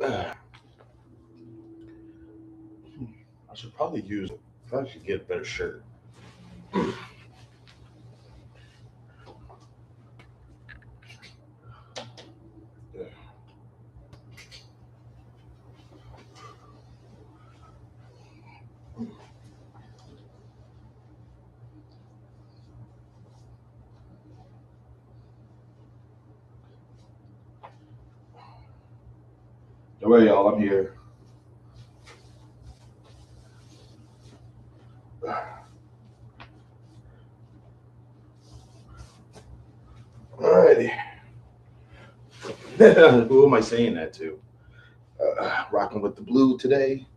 I should probably use. Probably should get a better shirt. All right, y'all. I'm here. Alrighty. Who am I saying that to? Rocking with the blue today.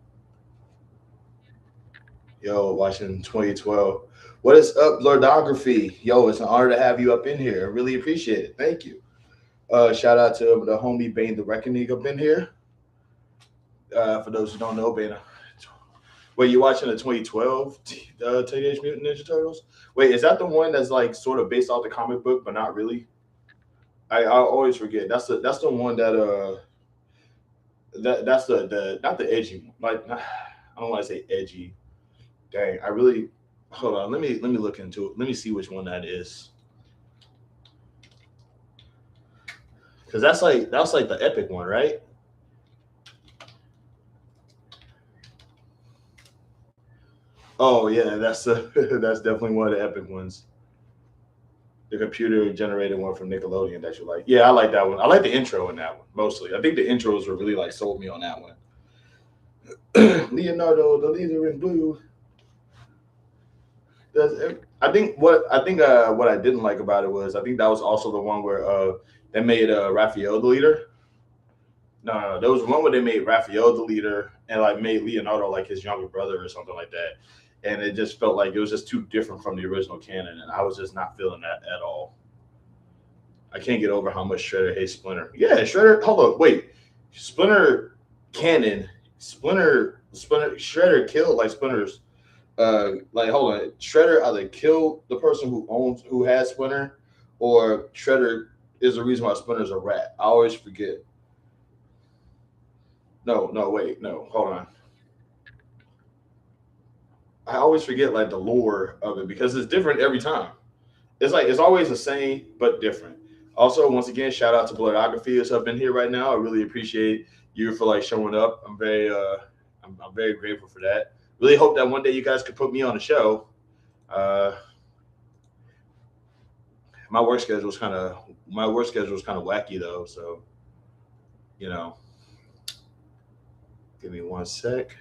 Yo, watching 2012. What is up, Lordography? Yo, it's an honor to have you up in here. I really appreciate it. Thank you. Shout out to the homie Bane the Reckoning up in here. For those who don't know, Bane. Wait, you watching the 2012 Teenage Mutant Ninja Turtles? Wait, is that the one that's like sort of based off the comic book, but not really? I always forget. That's the one that that's the not the edgy one. Like I don't want to say edgy. Dang, I really hold on. Let me look into it. Let me see which one that is. Because that's like the epic one, right? Oh yeah, that's that's definitely one of the epic ones. The computer generated one from Nickelodeon that you like. Yeah, I like that one. I like the intro in that one mostly. I think the intros were really like sold me on that one. Leonardo, the leader in blue. What I didn't like about it was I think that was also the one where they made Raphael the leader. No, there was one where they made Raphael the leader and like made Leonardo like his younger brother or something like that. And it just felt like it was just too different from the original canon, and I was just not feeling that at all. I can't get over how much Shredder hates Splinter. Yeah, Shredder. Hold on, wait. Splinter canon. Splinter. Shredder killed like Splinter's. Like hold on. Shredder either killed the person who has Splinter, or Shredder is the reason why Splinter's a rat. I always forget. No, no, wait, no, hold on. I always forget like the lore of it because it's different every time. It's like it's always the same but different. Also, once again, shout out to Bloodography who's up in here right now. I really appreciate you for like showing up. I'm very grateful for that. Really hope that one day you guys could put me on the show. Uh, my work schedule was kind of wacky though, so you know, give me one sec.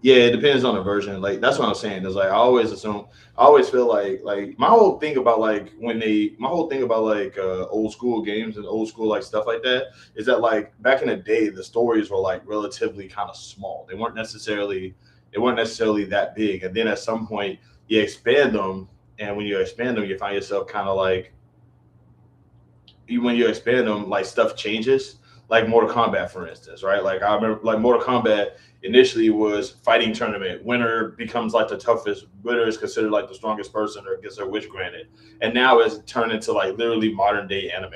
Yeah, it depends on the version. Like that's what I'm saying. Is like I always assume, I always feel like my whole thing about like my whole thing about like old school games and old school like stuff like that is that like back in the day the stories were like relatively kind of small. They weren't necessarily that big. And then at some point you expand them, and when you expand them, you find yourself kind of like when you expand them, like stuff changes. Like Mortal Kombat, for instance, right? Like I remember, like Mortal Kombat initially was fighting tournament. Winner becomes like the toughest. Winner is considered like the strongest person or gets their wish granted. And now it's turned into like literally modern day anime.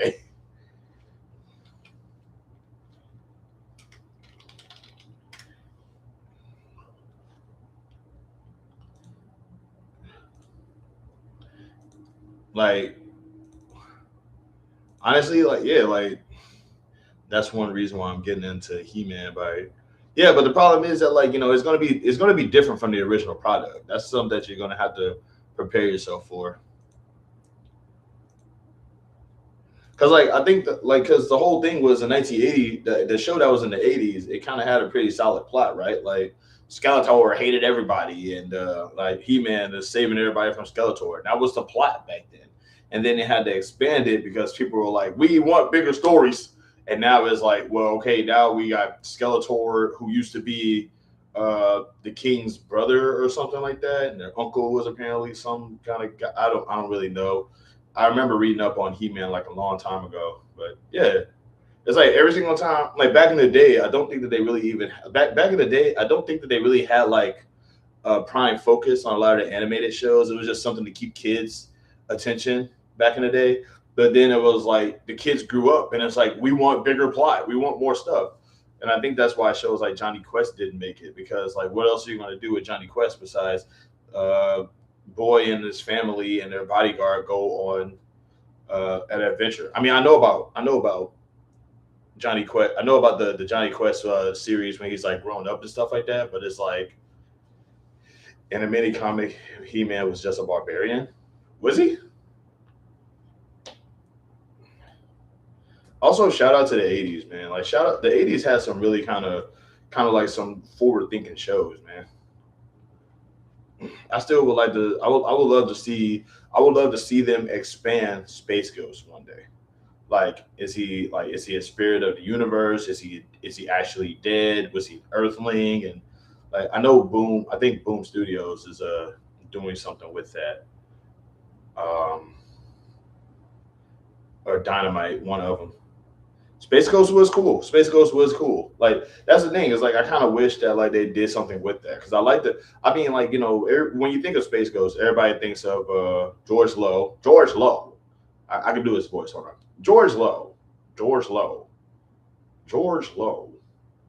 Like honestly, like yeah, like that's one reason why I'm getting into He Man by yeah, but the problem is that like it's gonna be different from the original product. That's something that you're gonna have to prepare yourself for. Cause like I think that like because the whole thing was in 1980, the show that was in the 80s, it kind of had a pretty solid plot, right? Like Skeletor hated everybody, and like He Man is saving everybody from Skeletor. That was the plot back then, and then they had to expand it because people were like, "We want bigger stories," and now it's like, well, okay, now we got Skeletor, who used to be the king's brother or something like that, and their uncle was apparently some kind of guy. I don't really know. I remember reading up on He Man like a long time ago, but yeah, it's like every single time. Like back in the day, I don't think that they really even back in the day. I don't think that they really had like prime focus on a lot of the animated shows. It was just something to keep kids' attention back in the day. But then it was like the kids grew up, and it's like we want bigger plot, we want more stuff. And I think that's why shows like Johnny Quest didn't make it, because like what else are you going to do with Johnny Quest besides uh, boy and his family and their bodyguard go on an adventure? I mean, I know about Johnny Quest. I know about the Johnny Quest series when he's like grown up and stuff like that. But it's like in a mini comic, He Man was just a barbarian. Was he? Also, shout out to the '80s, man. Like shout out the '80s had some really kind of like some forward thinking shows, man. I still would like to. I would love to see. I would love to see them expand Space Ghost one day. Like, is he a spirit of the universe? Is he actually dead? Was he an Earthling? And like, I know Boom. I think Boom Studios is doing something with that. Um, or Dynamite, one of them. Space Ghost was cool. Space Ghost was cool. Like that's the thing is like I kind of wish that like they did something with that because I like the. I mean, like when you think of Space Ghost, everybody thinks of George Lowe. George Lowe. I can do his voice. Hold on. George Lowe. George Lowe. George Lowe.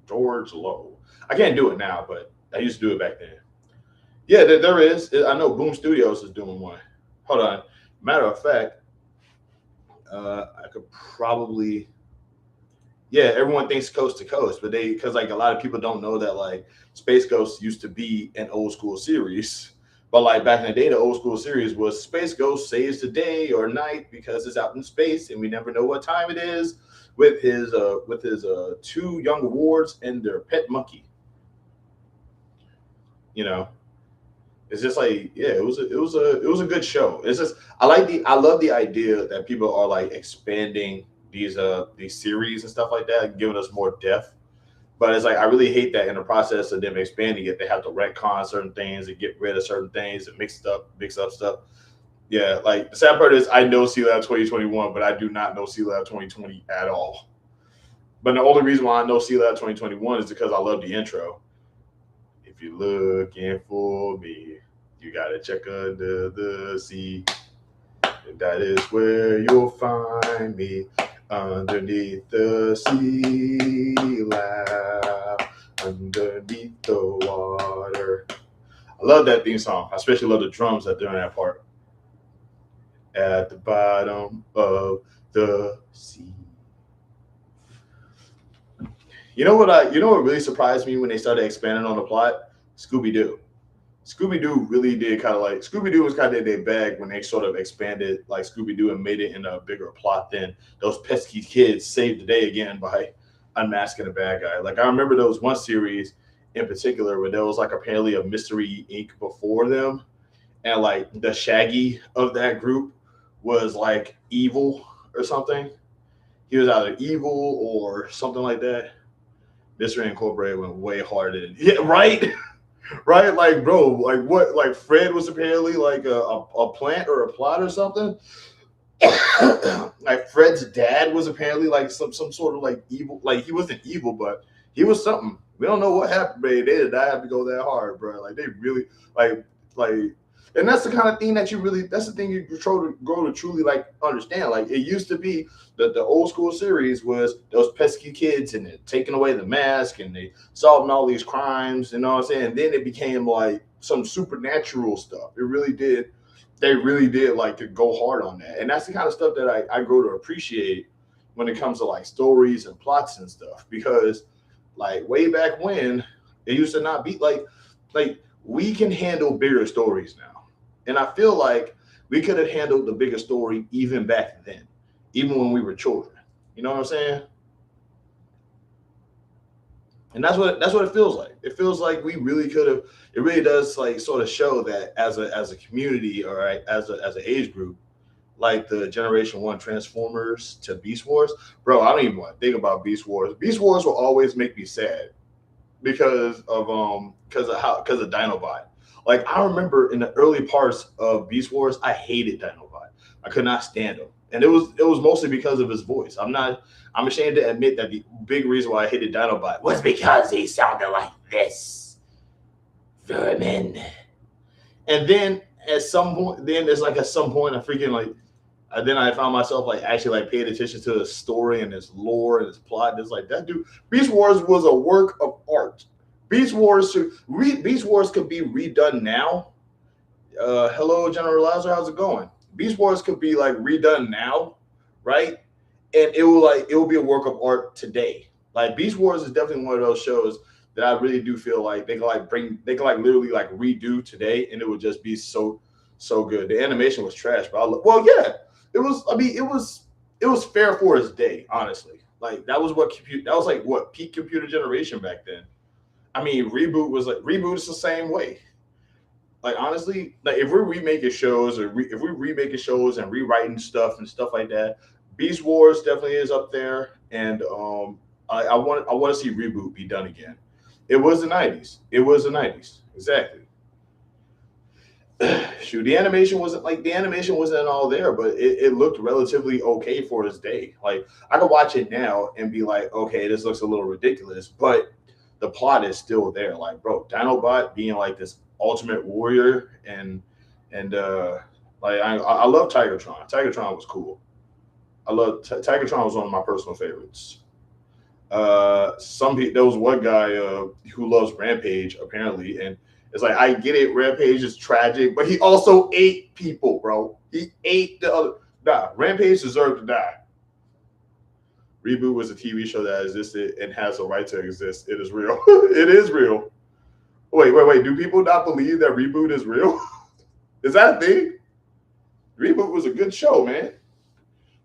George Lowe. I can't do it now, but I used to do it back then. Yeah, there is. I know Boom Studios is doing one. Hold on. Matter of fact, I could probably. Yeah, everyone thinks Coast to Coast, but because like a lot of people don't know that like Space Ghost used to be an old school series. But like back in the day, the old school series was Space Ghost saves the day or night because it's out in space and we never know what time it is with his two young wards and their pet monkey. You know, it's just like yeah, it was a good show. It's just I love the idea that people are like expanding these series and stuff like that, giving us more depth. But it's like I really hate that in the process of them expanding it, they have to retcon certain things and get rid of certain things and mix up stuff. Yeah, like the sad part is I know C Lab 2021, but I do not know C Lab 2020 at all. But the only reason why I know C Lab 2021 is because I love the intro. If you're looking for me, you gotta check under the sea. That is where you'll find me underneath the sea lab, underneath the water. I love that theme song. I especially love the drums that during that part. At the bottom of the sea. You know what really surprised me when they started expanding on the plot? Scooby Doo. Scooby Doo really did kind of like Scooby Doo was kind of in their bag when they sort of expanded like Scooby Doo and made it in a bigger plot than those pesky kids saved the day again by unmasking a bad guy. Like I remember there was one series in particular where there was like apparently a Mystery Inc. before them, and like the Shaggy of that group was like evil or something. He was either evil or something like that. Mystery Incorporated went way harder than yeah, right? Right? Like, bro, like what? Like Fred was apparently like a plant or a plot or something. Like Fred's dad was apparently like some sort of like evil. Like he wasn't evil, but he was something. We don't know what happened, but they did not have to go that hard, bro. Like they really like, and that's the kind of thing that you really. That's the thing you grow to truly like understand. Like it used to be that the old school series was those pesky kids and they're taking away the mask and they solving all these crimes. You know what I'm saying? And then it became like some supernatural stuff. It really did. They really did like to go hard on that, and that's the kind of stuff that I grow to appreciate when it comes to like stories and plots and stuff. Because like way back when, it used to not be like we can handle bigger stories now. And I feel like we could have handled the bigger story even back then, even when we were children. You know what I'm saying? And that's what it feels like. It feels like we really could have. It really does like sort of show that as a community or right, as an age group, like the Generation One Transformers to Beast Wars, bro. I don't even want to think about Beast Wars. Beast Wars will always make me sad because of Dinobot. Like I remember in the early parts of Beast Wars, I hated Dinobot. I could not stand him, and it was mostly because of his voice. I'm ashamed to admit that the big reason why I hated Dinobot was because he sounded like this. vermin. And then at some point, then there's like at some point, I freaking like, then I found myself like actually like paying attention to the story and its lore and its plot. And it's like that dude, Beast Wars was a work of art. Beast Wars could be redone now. Hello, General Lazar, how's it going? Beast Wars could be like redone now, right? And it will be a work of art today. Like Beast Wars is definitely one of those shows that I really do feel like they can like literally like redo today, and it would just be so good. The animation was trash, but well, yeah, it was. I mean, it was fair for its day, honestly. Like that was like what peak computer generation back then. I mean, reboot is the same way. Like honestly, like if we're remaking shows if we're remaking shows and rewriting stuff and stuff like that, Beast Wars definitely is up there. And I want to see reboot be done again. It was the '90s. It was the '90s. Exactly. Shoot, the animation wasn't all there, but it looked relatively okay for its day. Like I could watch it now and be like, okay, this looks a little ridiculous, but the plot is still there. Like, bro, Dinobot being like this ultimate warrior and like I love Tigertron. Tigertron was cool. Tigertron was one of my personal favorites. There was one guy who loves Rampage apparently, and it's like I get it, Rampage is tragic, but he also ate people, bro. He ate the other. Nah, Rampage deserved to die. Reboot was a TV show that existed and has a right to exist. It is real. It is real. Wait. Do people not believe that Reboot is real? Is that a thing? Reboot was a good show, man.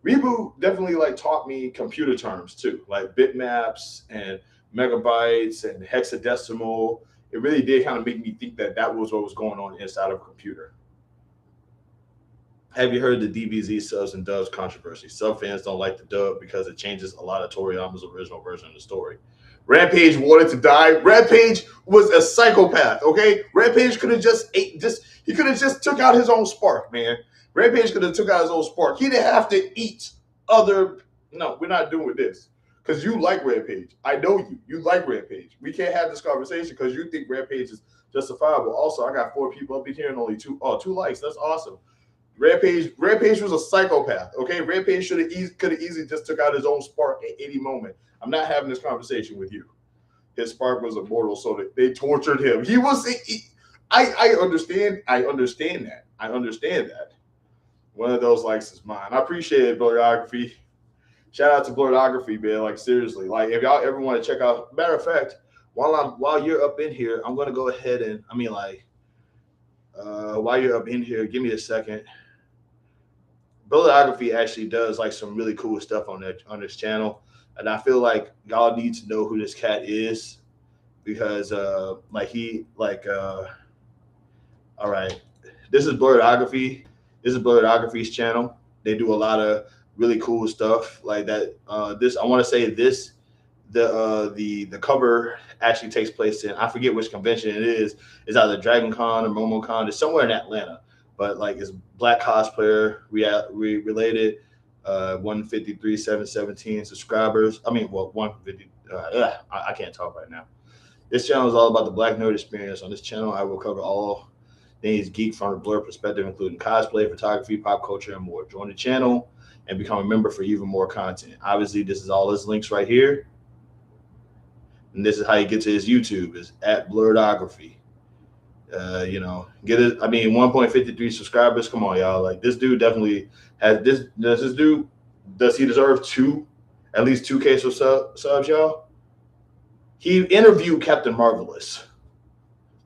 Reboot definitely like taught me computer terms too, like bitmaps and megabytes and hexadecimal. It really did kind of make me think that that was what was going on inside of a computer. Have you heard the DBZ subs and dubs controversy? Sub fans don't like the dub because it changes a lot of Toriyama's original version of the story. Rampage wanted to die. Rampage was a psychopath. Okay, Rampage could have just ate. Just he could have just took out his own spark, man. Rampage could have took out his own spark. He didn't have to eat other. No, we're not doing this because you like Rampage. I know you. You like Rampage. We can't have this conversation because you think Rampage is justifiable. Also, I got 4 people up in here and only two likes. That's awesome. Rampage was a psychopath. Okay, Rampage could have easily just took out his own spark at any moment. I'm not having this conversation with you. His spark was immortal, so they tortured him. I understand. I understand that. I understand that. One of those likes is mine. I appreciate it, Blurography. Shout out to Blurography, man. Like seriously, like if y'all ever want to check out. Matter of fact, while you're up in here, I'm gonna go ahead and while you're up in here, give me a second. Bibliography actually does like some really cool stuff on this channel, and I feel like y'all need to know who this cat is because all right, this is Bibliography. This is Bibliography's channel. They do a lot of really cool stuff like that. This I want to say this the cover actually takes place in I forget which convention it is. It's either Dragon Con or MomoCon. It's somewhere in Atlanta, but like it's black cosplayer related. 153 717 subscribers. I mean, well, 150. I can't talk right now. This channel is all about the Black Nerd experience. On this channel, I will cover all things geek from a blur perspective, including cosplay, photography, pop culture, and more. Join the channel and become a member for even more content. Obviously, this is all his links right here. And this is how you get to his YouTube is at Blurredography. Get it. I mean, 1.53 subscribers. Come on, y'all. Like this dude definitely has this. Does he deserve at least 2K subs, y'all? He interviewed Captain Marvelous.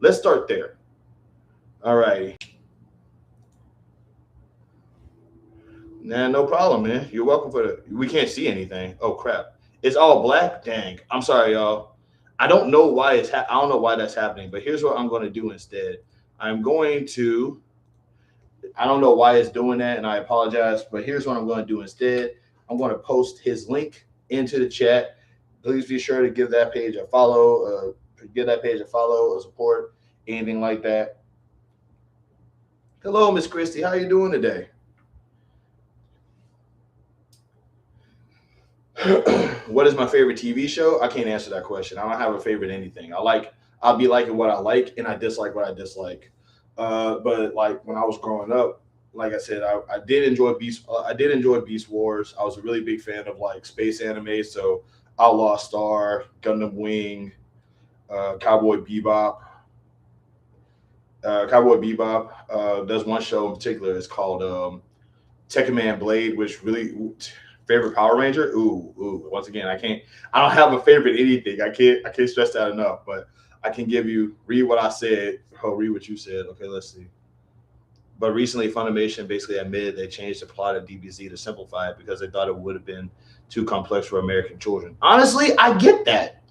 Let's start there. All right. Nah, no problem, man. You're welcome we can't see anything. Oh crap. It's all black? Dang. I'm sorry, y'all. I don't know why I don't know why that's happening, but here's what I'm going to do instead. I don't know why it's doing that, and I apologize, but here's what I'm going to do instead. I'm going to post his link into the chat. Please be sure to give that page a follow, a support, anything like that. Hello, Miss Christy. How are you doing today? What is my favorite TV show? I can't answer that question. I don't have a favorite anything. I like I'll be liking what I like and I dislike what I dislike. But like when I was growing up, like I said, I did enjoy Beast. I did enjoy Beast Wars. I was a really big fan of like space anime, so Outlaw Star, Gundam Wing, Cowboy Bebop. Cowboy Bebop. There's one show in particular. It's called Tekken Man Blade, which really favorite Power Ranger. Ooh. Once again, I can't. I don't have a favorite anything. I can't stress that enough. But I can give you read what I said. Oh, read what you said. Okay, let's see. But recently, Funimation basically admitted they changed the plot of DBZ to simplify it because they thought it would have been too complex for American children. Honestly, I get that.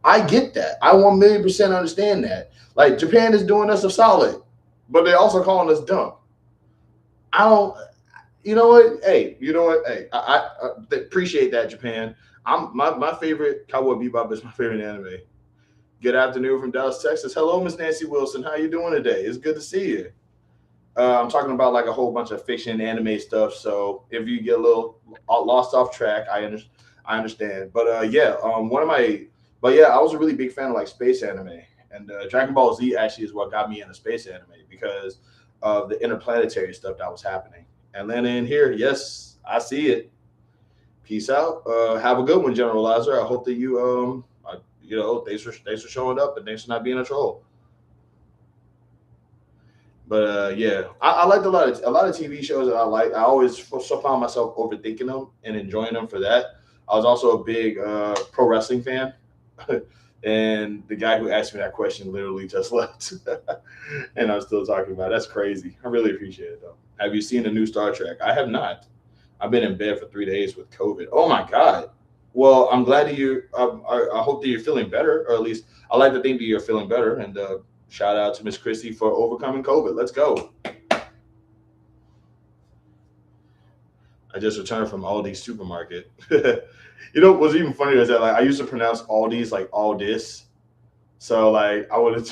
I get that. I 1,000,000% understand that. Like Japan is doing us a solid, but they're also calling us dumb. I don't. You know what? Hey, you know what? Hey, I appreciate that, Japan. My favorite Cowboy Bebop is my favorite anime. Good afternoon from Dallas, Texas. Hello, Miss Nancy Wilson. How you doing today? It's good to see you. I'm talking about like a whole bunch of fiction anime stuff. So if you get a little lost off track, I understand. But yeah, one of my, but yeah, I was a really big fan of like space anime, and Dragon Ball Z actually is what got me into space anime because of the interplanetary stuff that was happening. Atlanta in here, yes, I see it. Peace out. Have a good one, Generalizer. I hope that you you know, thanks for showing up and thanks for not being a troll. But yeah, I liked a lot of TV shows that I like. I always so found myself overthinking them and enjoying them for that. I was also a big pro wrestling fan, and the guy who asked me that question literally just left, and I'm still talking about it. That's crazy. I really appreciate it though. Have you seen the new Star Trek? I have not. I've been in bed for 3 days with COVID. Oh my god. Well, I'm glad that you. I hope that you're feeling better, or at least I like to think that you're feeling better. And shout out to Miss Christie for overcoming COVID. Let's go. I just returned from Aldi's supermarket. You know what's even funnier is that like I used to pronounce Aldi's like all this. So like I would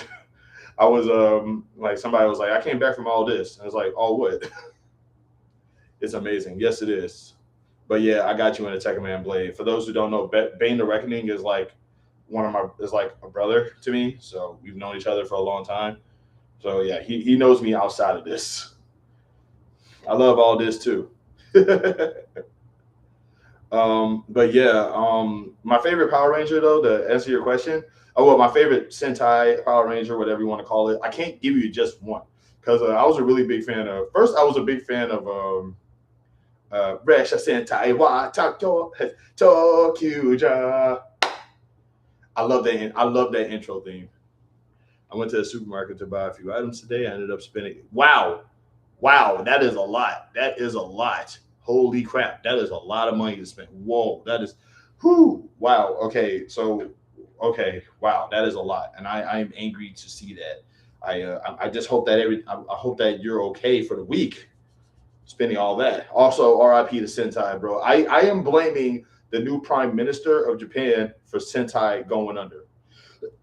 I was like somebody was like I came back from all this. And I was like all what? It's amazing. Yes, it is. But yeah, I got you in Attack Man Blade. For those who don't know, Bane the Reckoning is like one of my is like a brother to me. So we've known each other for a long time. So yeah, he knows me outside of this. I love all this too. But yeah, my favorite Power Ranger though, to answer your question, oh well, my favorite Sentai Power Ranger, whatever you want to call it, I can't give you just one because I was a really big fan of. First, I was a big fan of Resha Sentai wa Tokyuja. I love that. I love that intro theme. I went to the supermarket to buy a few items today. I ended up spending. Wow, that is a lot. That is a lot. Holy crap, that is a lot of money to spend. Whoa, that is, whoo, wow. Okay, wow, that is a lot, and I am angry to see that. I just hope that I hope that you're okay for the week spending all that. Also, RIP to Sentai, bro. I am blaming the new prime minister of Japan for Sentai going under.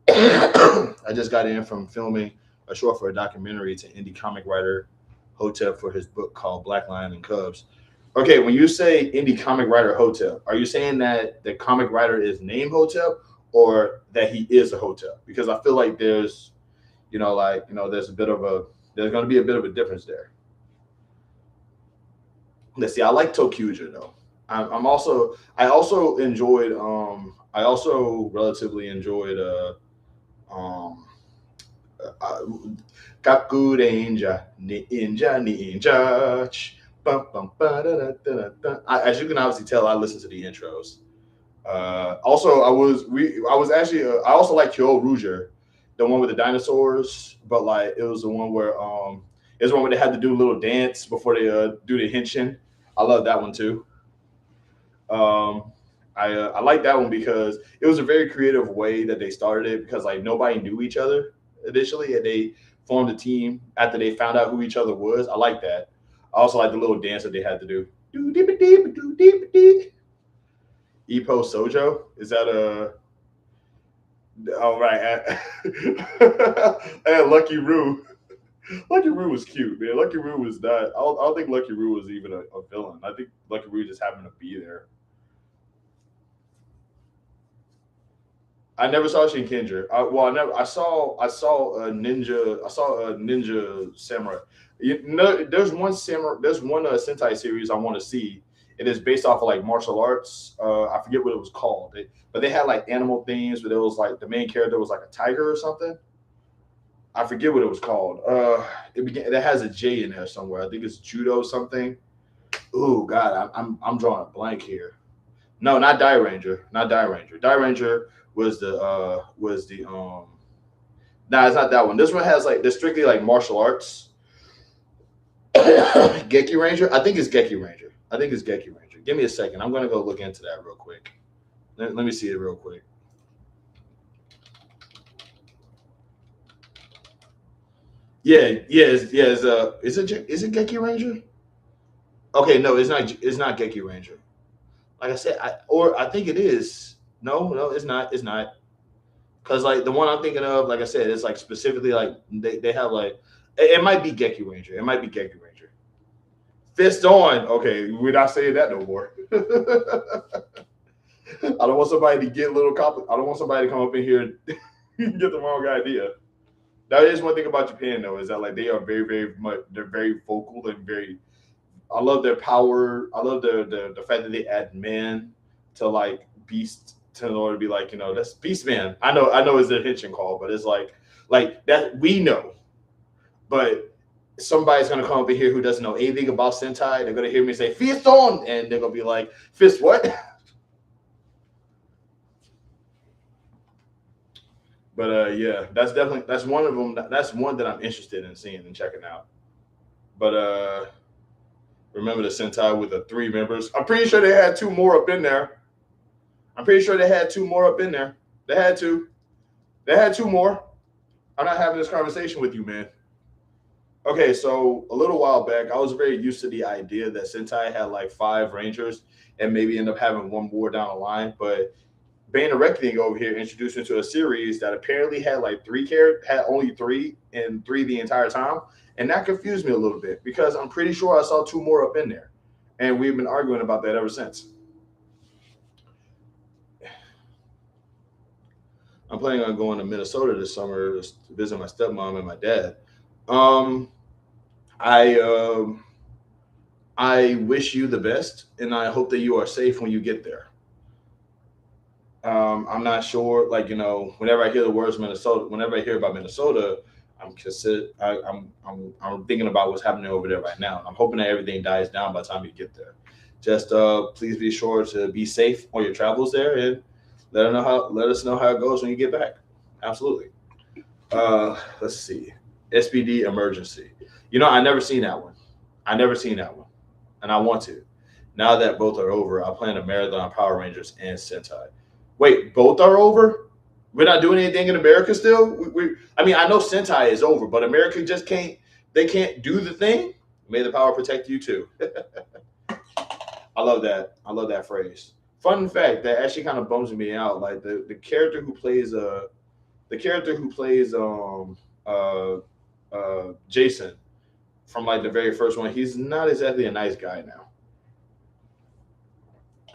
I just got in from filming a short for a documentary to indie comic writer Hotep for his book called Black Lion and Cubs. Okay, when you say indie comic writer Hotep, are you saying that the comic writer is named Hotep or that he is a Hotep? Because I feel like there's, there's there's going to be a bit of a difference there. Let's see. I like Tokuja though. I also relatively enjoyed um uh, Kaku Ninja Ninja. As you can obviously tell, I listen to the intros. Also, I was actually I also like Kyo Rouger, the one with the dinosaurs, but like it was the one where it was one where they had to do a little dance before they do the henshin. I love that one too. Um, I like that one because it was a very creative way that they started it because like nobody knew each other initially and they formed a team after they found out who each other was. I like that. I also like the little dance that they had to do. Epo Sojo? Is that a all right? And Lucky Roo. Lucky Roo was cute, man. Lucky Roo was not. I don't think Lucky Roo was even a villain. I think Lucky Roo just happened to be there. I never saw Shinkenger. Well, I never. I saw a ninja. I saw a ninja samurai. You know, there's one samurai. There's one Sentai series I want to see. It is based off of like martial arts. I forget what it was called. But they had like animal themes. But it was like the main character was like a tiger or something. I forget what it was called. It began. It has a J in there somewhere. I think it's judo something. Oh God, I'm drawing a blank here. No, not Die Ranger. Not Die Ranger. Die Ranger was the. Nah, it's not that one. This one has like they're strictly like martial arts. Geki Ranger. I think it's Geki Ranger. I think it's Geki Ranger. Give me a second. I'm gonna go look into that real quick. Let me see it real quick. Yeah, yeah, is it Geki Ranger? Okay, no, it's not. It's not Geki Ranger. Like I said, I think it is. No, no, it's not. It's not. Cause like the one I'm thinking of, like I said, it's like specifically like they have like it might be Geki Ranger. It might be Geki Ranger. Fist on. Okay, we're not saying that no more. I don't want somebody to get a little I don't want somebody to come up in here and get the wrong idea. That is one thing about Japan though, is that like they are very, very much they're very vocal and very I love their power. I love the fact that they add men to like beast to in order to be like, that's Beast Man. I know it's their hitching call, but it's like that we know. But somebody's gonna come over here who doesn't know anything about Sentai. They're gonna hear me say Fist on, and they're gonna be like, Fist what? But yeah, that's one of them. That's one that I'm interested in seeing and checking out. But remember the Sentai with the three members? I'm pretty sure they had two more up in there. I'm pretty sure they had two more up in there. They had two. They had two more. I'm not having this conversation with you, man. Okay, so a little while back, I was very used to the idea that Sentai had like five Rangers and maybe end up having one more down the line. But Bane of Reckoning over here introduced into a series that apparently had like had only three and three the entire time. And that confused me a little bit because I'm pretty sure I saw two more up in there. And we've been arguing about that ever since. I'm planning on going to Minnesota this summer to visit my stepmom and my dad. Um, I I wish you the best, and I hope that you are safe when you get there. I'm not sure, like whenever I hear the words Minnesota, whenever I hear about Minnesota, I'm thinking about what's happening over there right now. I'm hoping that everything dies down by the time you get there. Just please be sure to be safe on your travels there, and let us know how it goes when you get back. Absolutely. Let's see. SBD Emergency. I never seen that one. I never seen that one, and I want to. Now that both are over, I plan a marathon Power Rangers and Sentai. Wait, both are over? We're not doing anything in America still? I mean, I know Sentai is over, but America just can't. They can't do the thing. May the power protect you too. I love that. I love that phrase. Fun fact that actually kind of bums me out. Like the character who plays uh Jason from like the very first one, he's not exactly a nice guy now.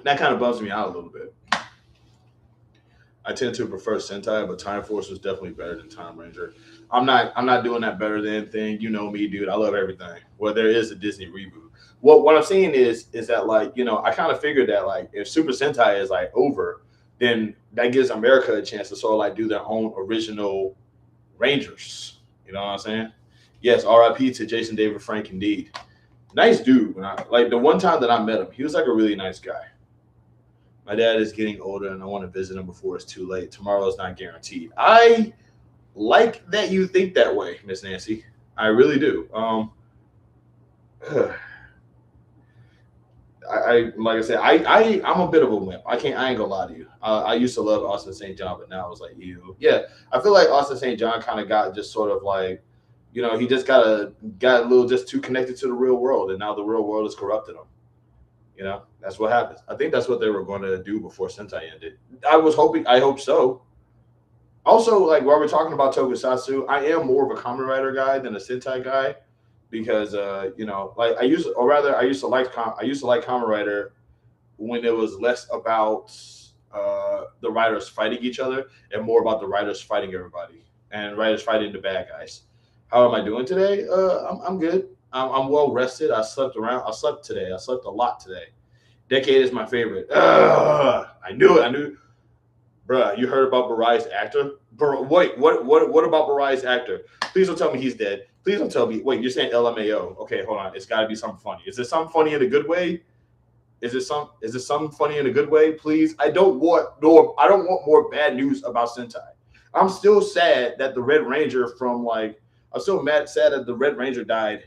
That kind of bums me out a little bit. I tend to prefer Sentai, but Time Force was definitely better than Time Ranger. I'm not doing that better than thing. You know me, dude. I love everything. Well, there is a Disney reboot. What I'm saying is that like, I kind of figured that like if Super Sentai is like over, then that gives America a chance to sort of like do their own original Rangers. You know what I'm saying? Yes, RIP to Jason David Frank indeed. Nice dude. When like the one time that I met him, he was like a really nice guy. My dad is getting older and I want to visit him before it's too late. Tomorrow is not guaranteed. I like that you think that way, Miss Nancy. I really do. Like I said, I'm a bit of a wimp. I ain't gonna lie to you. I used to love Austin St. John, but now I was like, ew. Yeah, I feel like Austin St. John kind of got just sort of like, he just got a little just too connected to the real world, and now the real world has corrupted him. That's what happens. I think that's what they were going to do before Sentai ended. I hope so. Also, like while we're talking about Tokusatsu, I am more of a Kamen Rider guy than a Sentai guy because like I used to like Kamen Rider when it was less about the writers fighting each other and more about the writers fighting everybody and writers fighting the bad guys. How am I doing today? I'm good. I'm well rested. I slept around. I slept today. I slept a lot today. Decade is my favorite. I knew it. I knew. Bruh, you heard about Barai's actor? Wait, what about Barai's actor? Please don't tell me he's dead. Please don't tell me. Wait, you're saying LMAO? Okay, hold on. It's got to be something funny. Is it something funny in a good way? Is it something funny in a good way? Please, I don't want more bad news about Sentai. I'm still sad that the Red Ranger I'm still sad that the Red Ranger died.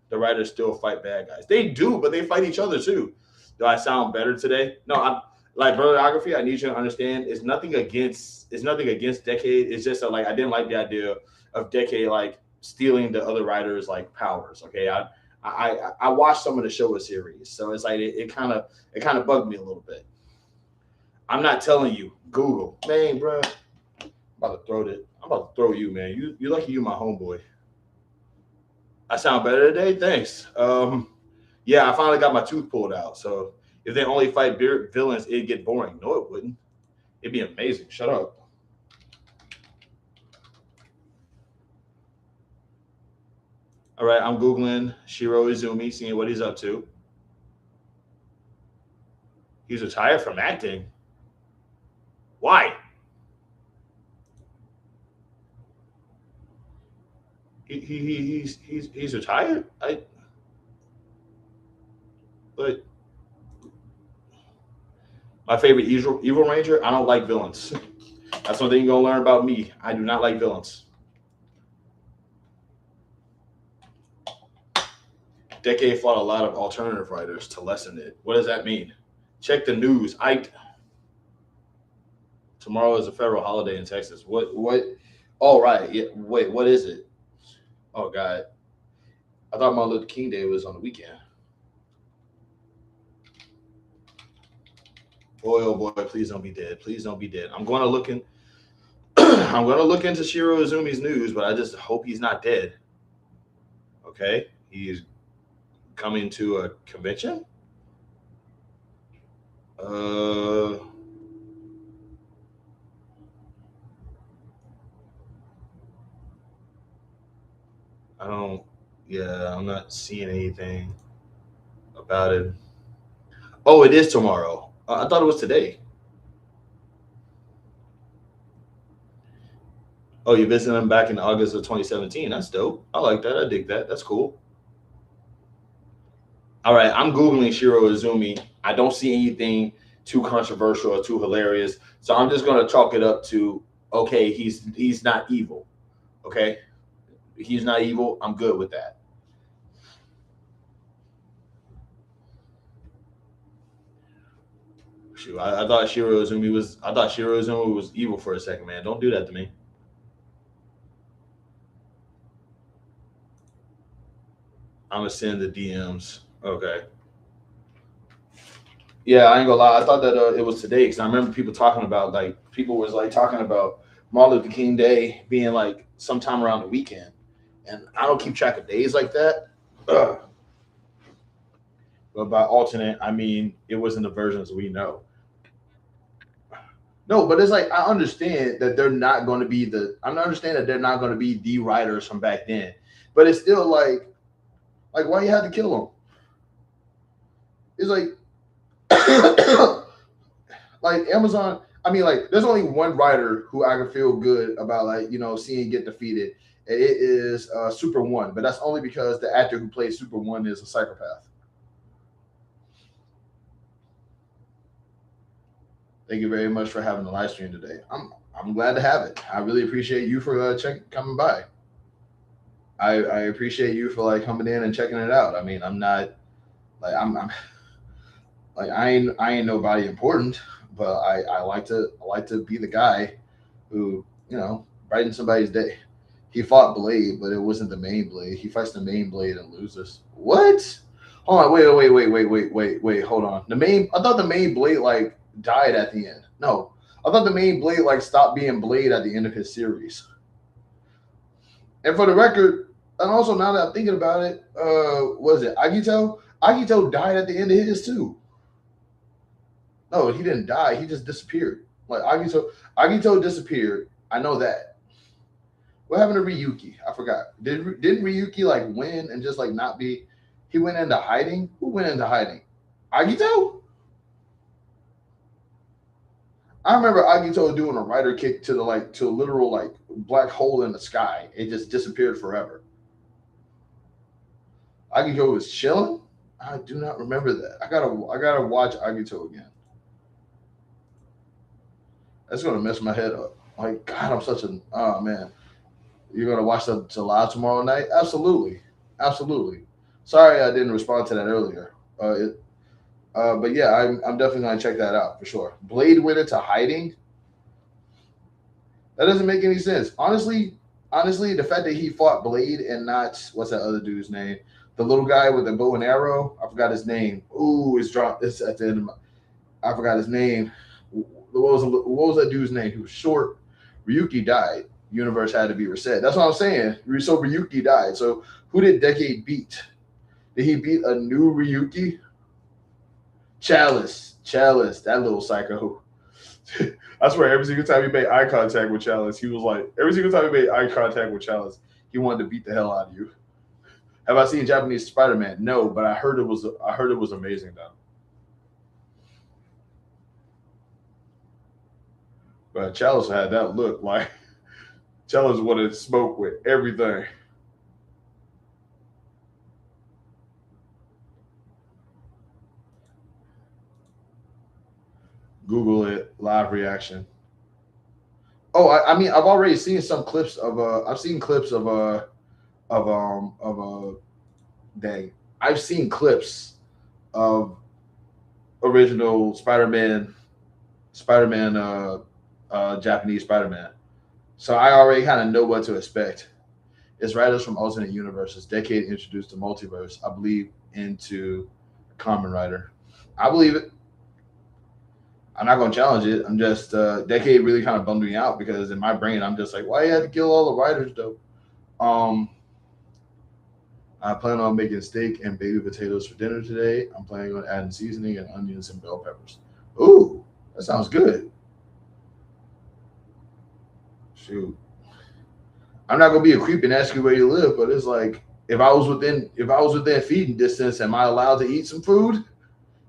The writers still fight bad guys. They do, but they fight each other too. Do I sound better today? No, I'm like Bibliography. I need you to understand. It's nothing against Decade. It's just I didn't like the idea of Decade stealing the other writers powers. Okay, I watched some of the Showa series, so it's it kind of bugged me a little bit. I'm not telling you, Google, man, bro. I'm about to throw you, man. You lucky you my homeboy. I sound better today. Thanks. Yeah, I finally got my tooth pulled out. So if they only fight villains, it'd get boring. No, it wouldn't. It'd be amazing. Shut up. All right, I'm Googling Shiro Izumi, seeing what he's up to. He's retired from acting. Why? He's retired. But my favorite evil ranger. I don't like villains. That's one thing you're gonna learn about me. I do not like villains. Decade fought a lot of alternative writers to lessen it. What does that mean? Check the news. Tomorrow is a federal holiday in Texas. What? Oh, right. Yeah. Wait, what is it? Oh, God. I thought Martin Luther King Day was on the weekend. Boy, oh boy, please don't be dead. Please don't be dead. I'm going to look into Shiro Izumi's news, but I just hope he's not dead. Okay? He's coming to a convention? I'm not seeing anything about it. Oh, it is tomorrow. I thought it was today. Oh, you visited him back in August of 2017. That's dope. I like that. I dig that. That's cool. All right, I'm Googling Shiro Izumi. I don't see anything too controversial or too hilarious. So I'm just going to chalk it up to, okay, he's not evil. Okay? He's not evil. I'm good with that. Shoot, I thought Shiro Izumi was evil for a second, man. Don't do that to me. I'm gonna send the DMs. Okay. Yeah, I ain't gonna lie. I thought that it was today because I remember people talking about people was talking about Martin Luther King Day being sometime around the weekend, and I don't keep track of days like that. Ugh. But by alternate, I mean it wasn't the versions we know. No, but it's I understand that they're not going to be I understand that they're not going to be the writers from back then, but it's still why you had to kill them? It's Amazon. I mean, there's only one writer who I can feel good about, seeing get defeated, and it is Super One. But that's only because the actor who plays Super One is a psychopath. Thank you very much for having the live stream today. I'm glad to have it. I really appreciate you for coming by. I appreciate you for coming in and checking it out. I mean, I'm not I'm I ain't nobody important, but I like to be the guy who brighten somebody's day. He fought Blade, but it wasn't the main Blade. He fights the main Blade and loses. What? Hold on, wait. Hold on. I thought the main Blade died at the end. No, I thought the main Blade stopped being Blade at the end of his series. And for the record, and also now that I'm thinking about it, was it Agito? Agito died at the end of his too. No, he didn't die. He just disappeared. Like Agito disappeared. I know that. What happened to Ryuki? I forgot. Didn't Ryuki like win and just like not be? He went into hiding. Who went into hiding? Agito. I remember Agito doing a rider kick to the like to a literal like black hole in the sky. It just disappeared forever. Agito was chilling. I do not remember that. I gotta watch Agito again. That's gonna mess my head up. Like God, I'm such a oh man. You're gonna watch the live tomorrow night? Absolutely, absolutely. Sorry, I didn't respond to that earlier. But yeah, I'm definitely gonna check that out for sure. Blade went into hiding. That doesn't make any sense. Honestly, the fact that he fought Blade and not what's that other dude's name? The little guy with the bow and arrow. I forgot his name. Ooh, it's dropped. It's at the end of my. I forgot his name. What was that dude's name? He was short. Ryuki died. Universe had to be reset. That's what I'm saying. So Ryuki died. So who did Decade beat? Did he beat a new Ryuki? Chalice. Chalice. That little psycho. I swear, every single time he made eye contact with Chalice, he was like, every single time he made eye contact with Chalice, he wanted to beat the hell out of you. Have I seen Japanese Spider Man? No, but I heard it was amazing though. But Chalice had that look like Chalice wanted to smoke with everything. Google it, live reaction. Oh, I mean, I've already seen some clips of I've seen clips of dang, I've seen clips of original Spider-Man, Japanese Spider-Man. So I already kind of know what to expect. It's writers from alternate universes. Decade introduced the multiverse, I believe, into Common Writer. I believe it. I'm not gonna challenge it. I'm just Decade really kind of bummed me out because in my brain I'm just like, why you had to kill all the writers though? Um, I plan on making steak and baby potatoes for dinner today. I'm planning on adding seasoning and onions and bell peppers. Ooh, that sounds good. Shoot, I'm not gonna be a creep and ask you where you live, but it's like if I was within feeding distance, am I allowed to eat some food?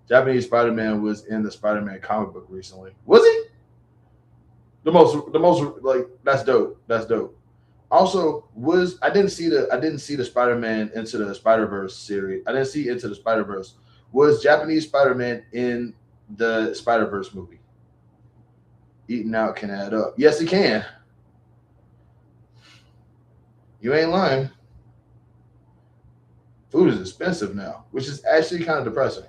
Japanese Spider-Man was in the Spider-Man comic book recently. Was he? The most like that's dope. That's dope. Also, was I didn't see the Spider-Man into the Spider-Verse series. I didn't see Into the Spider-Verse. Was Japanese Spider-Man in the Spider-Verse movie? Eating out can add up. Yes, it can. You ain't lying. Food is expensive now, which is actually kind of depressing.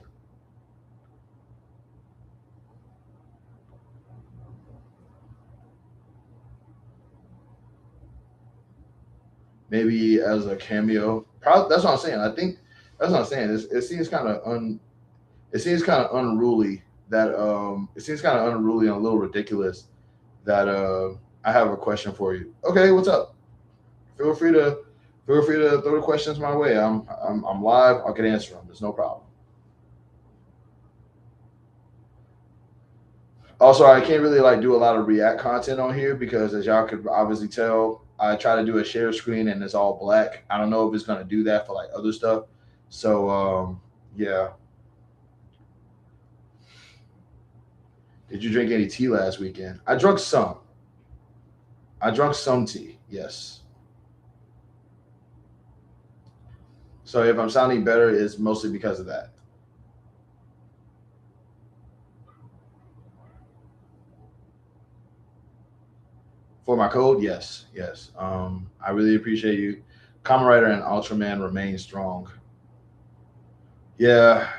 Maybe as a cameo. Probably that's what I'm saying. I think that's what I'm saying. It seems kind of it seems kind of unruly that it seems kind of unruly and a little ridiculous that I have a question for you. Okay, what's up? Feel free to feel free to throw the questions my way. I'm live. I can answer them. There's no problem. Also, I can't really like do a lot of React content on here because, as y'all could obviously tell, I try to do a share screen and it's all black. I don't know if it's gonna do that for like other stuff. So yeah. Did you drink any tea last weekend? I drank some. I drank some tea. Yes. So if I'm sounding better, it's mostly because of that. For my code, yes, yes. I really appreciate you. Kamen Rider and Ultraman remain strong. Yeah,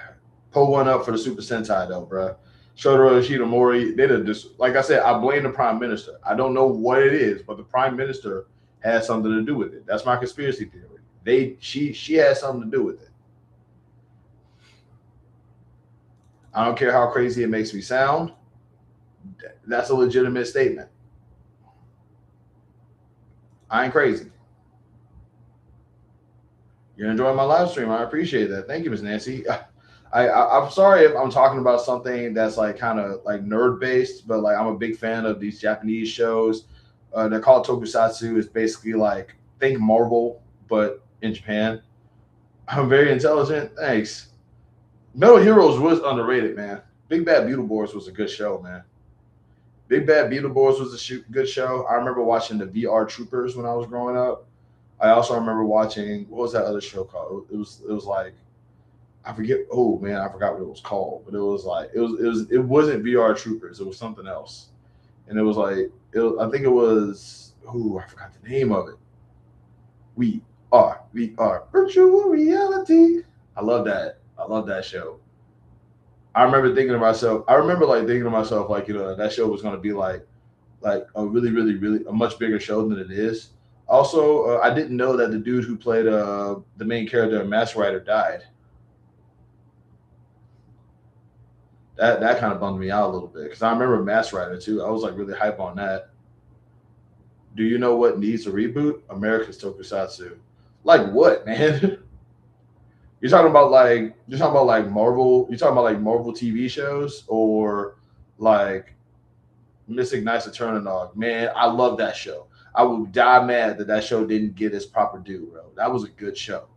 pull one up for the Super Sentai though, bro. Shotaro Shinomori, they did just like I said. I blame the Prime Minister. I don't know what it is, but the Prime Minister has something to do with it. That's my conspiracy theory. She has something to do with it. I don't care how crazy it makes me sound. That's a legitimate statement. I ain't crazy. You're enjoying my live stream. I appreciate that. Thank you, Miss Nancy. I'm sorry if I'm talking about something that's like kind of like nerd based, but like I'm a big fan of these Japanese shows. They're called tokusatsu. It's basically like think Marvel, but in Japan. I'm very intelligent. Thanks. Metal Heroes was underrated, man. Big Bad Beetleborgs was a good show, man. Big Bad Beetleborgs was a good show. I remember watching the VR Troopers when I was growing up. I also remember watching what was that other show called? It was like I forget. Oh man, I forgot what it was called, but it was like it wasn't VR Troopers. It was something else, and it was like I think it was. Ooh, I forgot the name of it. We are virtual reality. I love that. I love that show. I remember thinking to myself. I remember like thinking to myself like that show was going to be like a really really really a much bigger show than it is. Also, I didn't know that the dude who played the main character, Mass Rider, died. That kind of bummed me out a little bit because I remember Mass Rider too. I was like really hype on that. Do you know what needs a reboot? America's Tokusatsu. Like what, man? You're talking about like Marvel. You're talking about like Marvel TV shows or like Mystic Knights of Turnanog. Man, I love that show. I would die mad that that show didn't get its proper due, bro. That was a good show.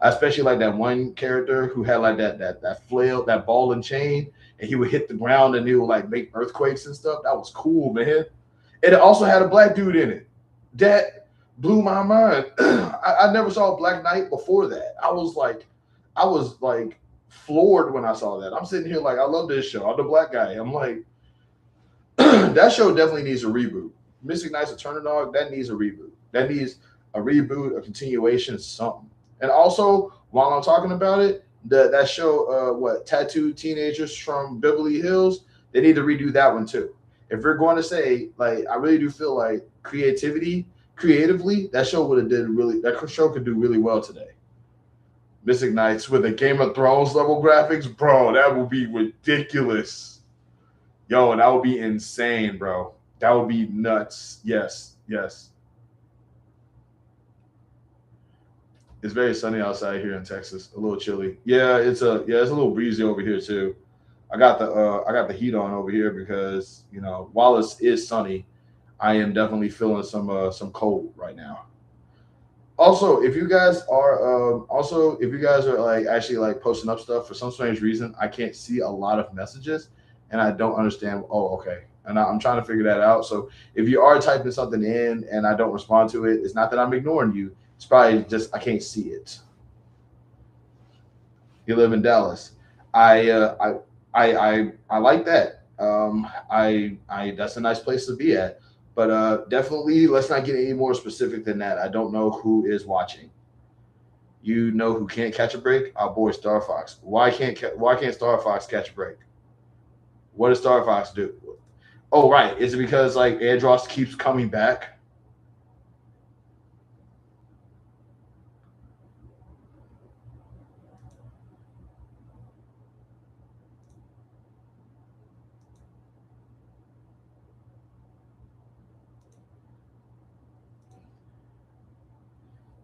I especially like that one character who had like that flail, that ball and chain, and he would hit the ground and he would like make earthquakes and stuff. That was cool, man. And it also had a black dude in it. That blew my mind. I never saw a Black Knight before that. I was like floored when I saw that. I'm sitting here like, I love this show. I'm the black guy. I'm like, that show definitely needs a reboot. Mystic Knights of Turnanog, that needs a reboot. That needs a reboot, a continuation, something. And also, while I'm talking about it, that show, Tattooed Teenagers from Beverly Hills, they need to redo that one too. If we're going to say, like, I really do feel like creatively, that show would have did really, that show could do really well today. Mystic Knights with a Game of Thrones level graphics, bro, that would be ridiculous. Yo, that would be insane, bro. That would be nuts. Yes, yes. It's very sunny outside here in Texas. A little chilly. It's a little breezy over here too. I got the heat on over here because while it is sunny, I am definitely feeling some cold right now. Also, if you guys are like actually like posting up stuff for some strange reason, I can't see a lot of messages, and I don't understand. Oh, okay, and I'm trying to figure that out. So if you are typing something in and I don't respond to it, it's not that I'm ignoring you. It's probably just I can't see it. You live in Dallas. I like that. I that's a nice place to be at. But definitely, let's not get any more specific than that. I don't know who is watching. You know who can't catch a break? Our boy Star Fox. Why can't Star Fox catch a break? What does Star Fox do? Oh, right. Is it because like Andros keeps coming back?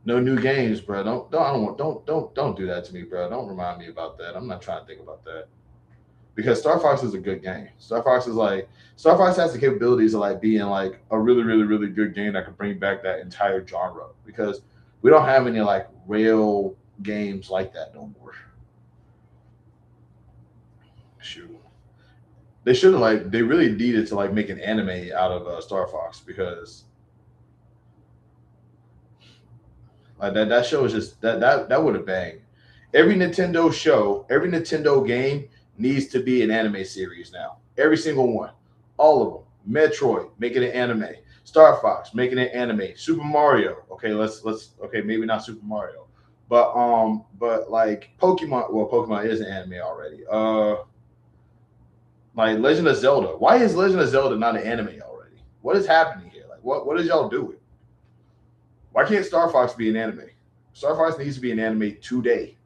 No new games, bro. Don't I don't want don't do that to me, bro. Don't remind me about that. I'm not trying to think about that. Because Star Fox is a good game. Star Fox has the capabilities of like being like a really, really, really good game that could bring back that entire genre. Because we don't have any like real games like that no more. Shoot, they really needed to like make an anime out of Star Fox because like that show is just that would have banged. Every Nintendo game needs to be an anime series now. Every single one, all of them. Metroid, make it an anime. Star Fox, making it anime. Super Mario, okay, let's okay, maybe not Super Mario, but like Pokemon. Well, Pokemon is an anime already. Like Legend of Zelda. Why is Legend of Zelda not an anime already? What is happening here? Like, what is y'all doing? Why can't Star Fox be an anime? Star Fox needs to be an anime today.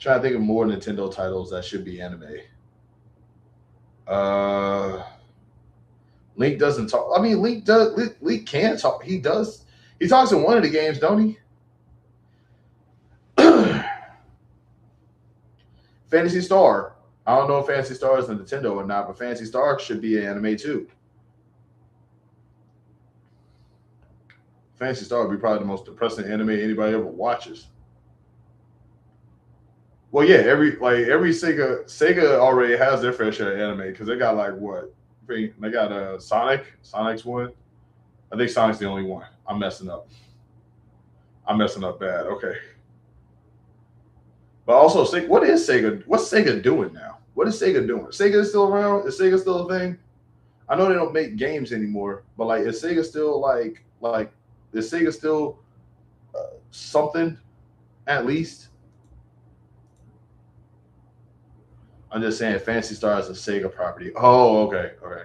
Trying to think of more Nintendo titles that should be anime. Uh, Link doesn't talk. I mean, Link does. Link can talk. He does. He talks in one of the games, don't he? Fantasy Star. I don't know if Fantasy Star is a Nintendo or not, but Fantasy Star should be an anime too. Fantasy Star would be probably the most depressing anime anybody ever watches. Well, yeah, every Sega already has their fair share of anime because they got like what? They got Sonic. Sonic's one. I think Sonic's the only one. I'm messing up. I'm messing up bad. Okay. But also, what is Sega? What's Sega doing now? What is Sega doing? Sega is still around? Is Sega still a thing? I know they don't make games anymore, but like, is Sega still like is Sega still something at least? I'm just saying, Fantasy Star is a Sega property. Oh, okay, okay.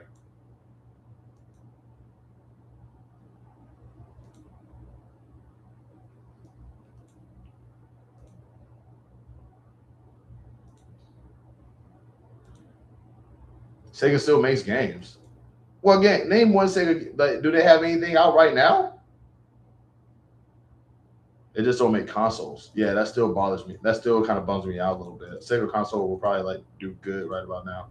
Sega still makes games. Well, again, name one Sega. Like, do they have anything out right now? They just don't make consoles. Yeah, that still bothers me. That still kind of bums me out a little bit. Sega console will probably like do good right about now.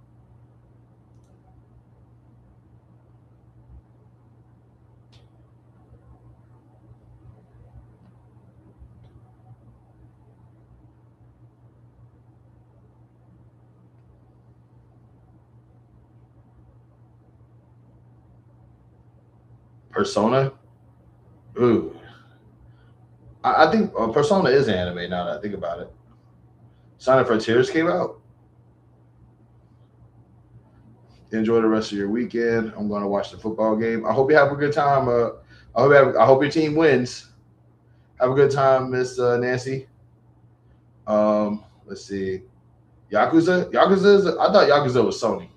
Persona. Ooh, I think Persona is anime now that I think about it. Sonic Frontiers came out. Enjoy the rest of your weekend. I'm going to watch the football game. I hope you have a good time. I hope your team wins. Have a good time, Miss Nancy. Let's see. Yakuza. I thought Yakuza was Sony.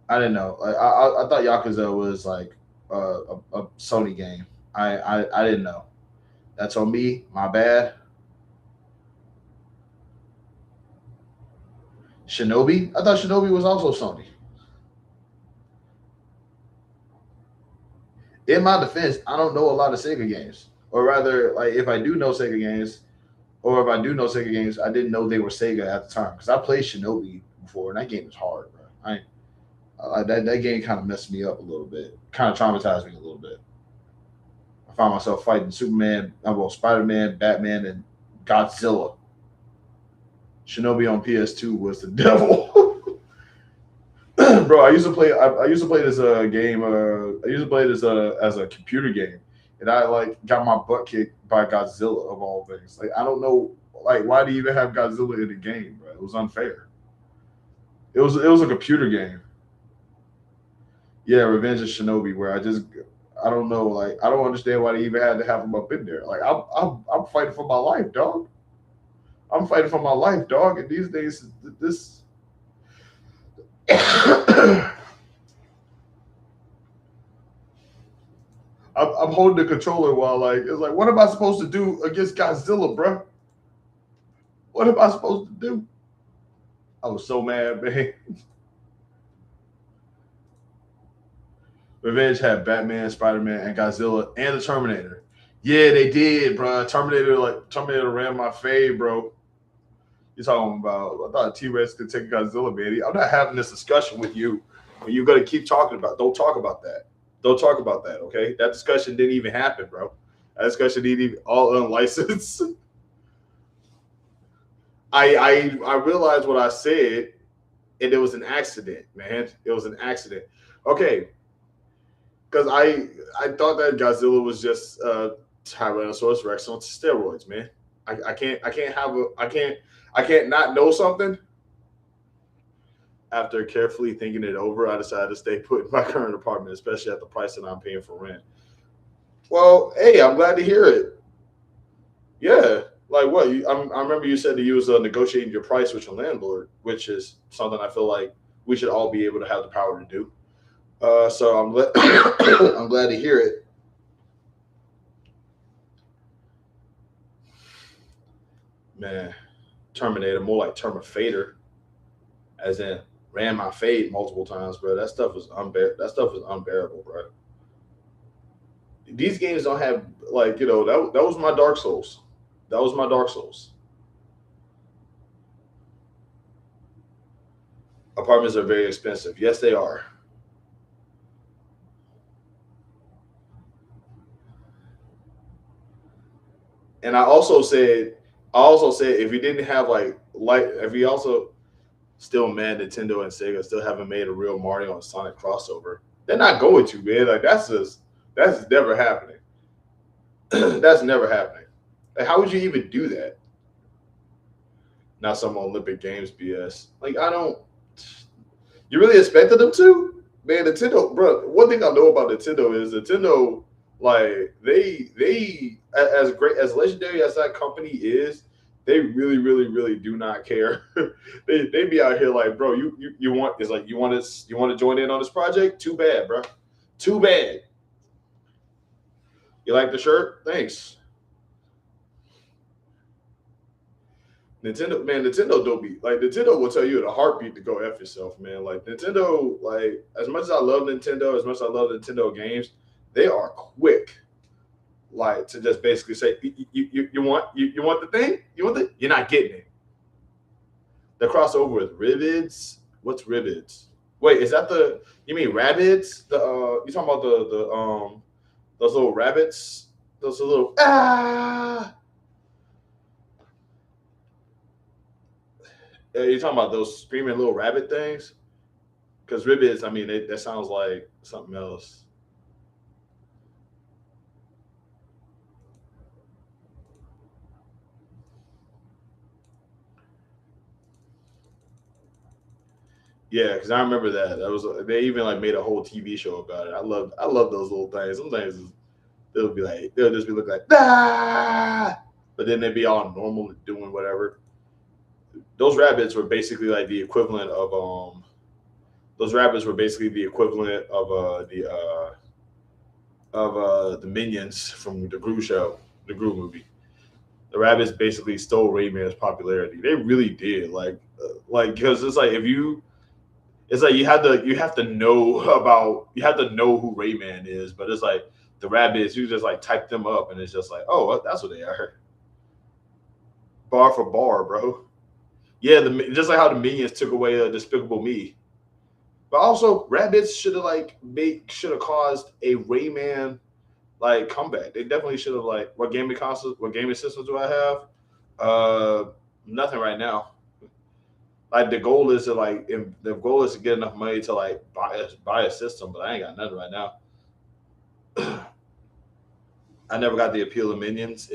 I didn't know. I thought Yakuza was like a Sony game. I didn't know. That's on me. My bad. Shinobi. I thought Shinobi was also Sony. In my defense, I don't know a lot of Sega games, or rather, like if I do know Sega games, or if I do know Sega games, I didn't know they were Sega at the time because I played Shinobi before, and that game is hard, bro. That game kind of messed me up a little bit, kind of traumatized me a little bit. I found myself fighting Superman, well, Spider Man, Batman, and Godzilla. Shinobi on PS2 was the devil. Bro, I used to play. I used to play this game. I used to play this as a computer game, and I like got my butt kicked by Godzilla of all things. Like I don't know, like why do you even have Godzilla in the game, bro? It was unfair. It was a computer game. Yeah, Revenge of Shinobi, where I don't know, like I don't understand why they even had to have him up in there. Like I'm fighting for my life, dog. I'm fighting for my life, dog. And these days, this. I'm holding the controller while like it's like, what am I supposed to do against Godzilla, bro? What am I supposed to do? I was so mad, man. Revenge had Batman, Spider Man, and Godzilla, and the Terminator. Yeah, they did, bro. Terminator ran my fade, bro. You talking about? I thought T Rex could take Godzilla, baby. I'm not having this discussion with you. And you're gonna keep talking about. Don't talk about that. Don't talk about that. Okay, that discussion didn't even happen, bro. That discussion didn't even all unlicensed. I realized what I said, and it was an accident, man. It was an accident. Okay, because I thought that Godzilla was just Tyrannosaurus Rex on steroids, man. I can't not know something. After carefully thinking it over, I decided to stay put in my current apartment, especially at the price that I'm paying for rent. Well, hey, I'm glad to hear it. Yeah, like what? I remember you said that you was negotiating your price with your landlord, which is something I feel like we should all be able to have the power to do. So I'm glad I'm glad to hear it. Man, Terminator, more like Terminator, as in ran my fade multiple times, bro. That stuff was unbearable, bro. These games don't have like that was my Dark Souls. That was my Dark Souls. Apartments are very expensive. Yes, they are. And I also said if you didn't have if you also still mad Nintendo and Sega still haven't made a real Mario and Sonic crossover, they're not going to, man. Like that's never happening. That's never happening. Like, how would you even do that? Not some Olympic Games BS. Like I don't. You really expected them to? Man, Nintendo, bro. One thing I know about Nintendo is Nintendo, like as great as legendary as that company is, they really, really, really do not care. They be out here like, bro, you want it's like you want to join in on this project? Too bad, bro. Too bad. You like the shirt? Thanks. Nintendo, man, Nintendo don't be like Nintendo will tell you in a heartbeat to go f yourself, man. Like Nintendo, like as much as I love Nintendo, as much as I love Nintendo games, they are quick, like to just basically say, you want the thing, you want the, you're not getting it. The crossover with Rivets. What's Rivets? Wait, is that the you mean rabbits? The you talking about the those little rabbits? Those little you talking about those screaming little rabbit things? Because Ribbits, I mean, that sounds like something else. Yeah, because I remember that. That was they even like made a whole TV show about it. I love those little things. Sometimes they'll just be looking like but then they'd be all normal and doing whatever. Those rabbits were basically like the equivalent of those rabbits were basically the equivalent of the minions from the Gru show, the Gru movie. The rabbits basically stole Rayman's popularity. They really did. Like because it's like if you it's like you have to know about you have to know who Rayman is, but it's like the rabbits you just like type them up and it's just like oh that's what they are, bar for bar, bro. Yeah, just like how the minions took away Despicable Me, but also rabbits should have caused a Rayman like comeback. They definitely should have like what gaming systems do I have? Uh, Nothing right now. Like the goal is to get enough money to like buy a system, but I ain't got nothing right now. I never got the appeal of minions.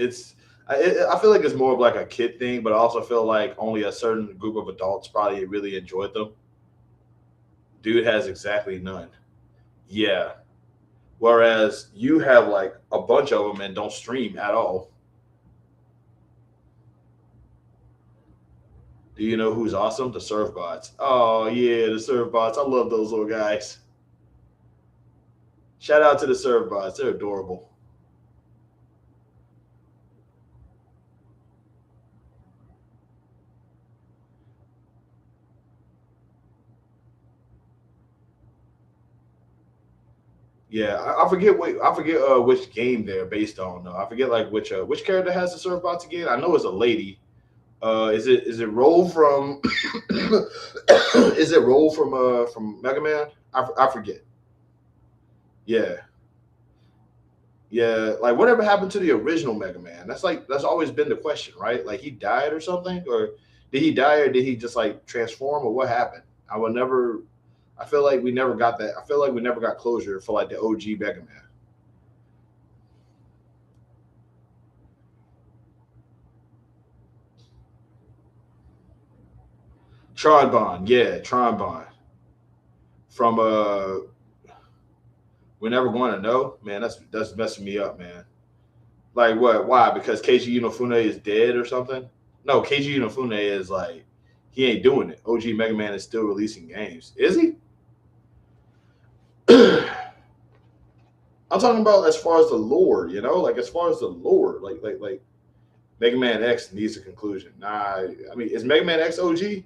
I feel like it's more of like a kid thing, but I also feel like only a certain group of adults probably really enjoyed them. Dude has exactly none. Yeah. Whereas you have like a bunch of them and don't stream at all. Do you know who's awesome? The Surf Bots. Oh yeah, the Surf Bots. I love those little guys. Shout out to the Surf Bots. They're adorable. Yeah, I forget which game they're based on though. I forget like which character has the Surf Bots again. I know it's a lady. Is it Roll from is it Roll from Mega Man? I forget. Yeah. Yeah, like whatever happened to the original Mega Man? That's always been the question, right? Like he died or something, or did he die, or did he just like transform, or what happened? I would never. I feel like we never got that. I feel like we never got closure for like the OG Mega Man. Tron Bond, yeah, Tron Bond from We're Never Going to Know. Man, that's messing me up, man. Like what? Why? Because Keiji Inafune is dead or something? No, Keiji Inafune is like he ain't doing it. OG Mega Man is still releasing games. Is he? I'm talking about as far as the lore, like as far as the lore, like Mega Man X needs a conclusion. Nah, I mean, is Mega Man X OG?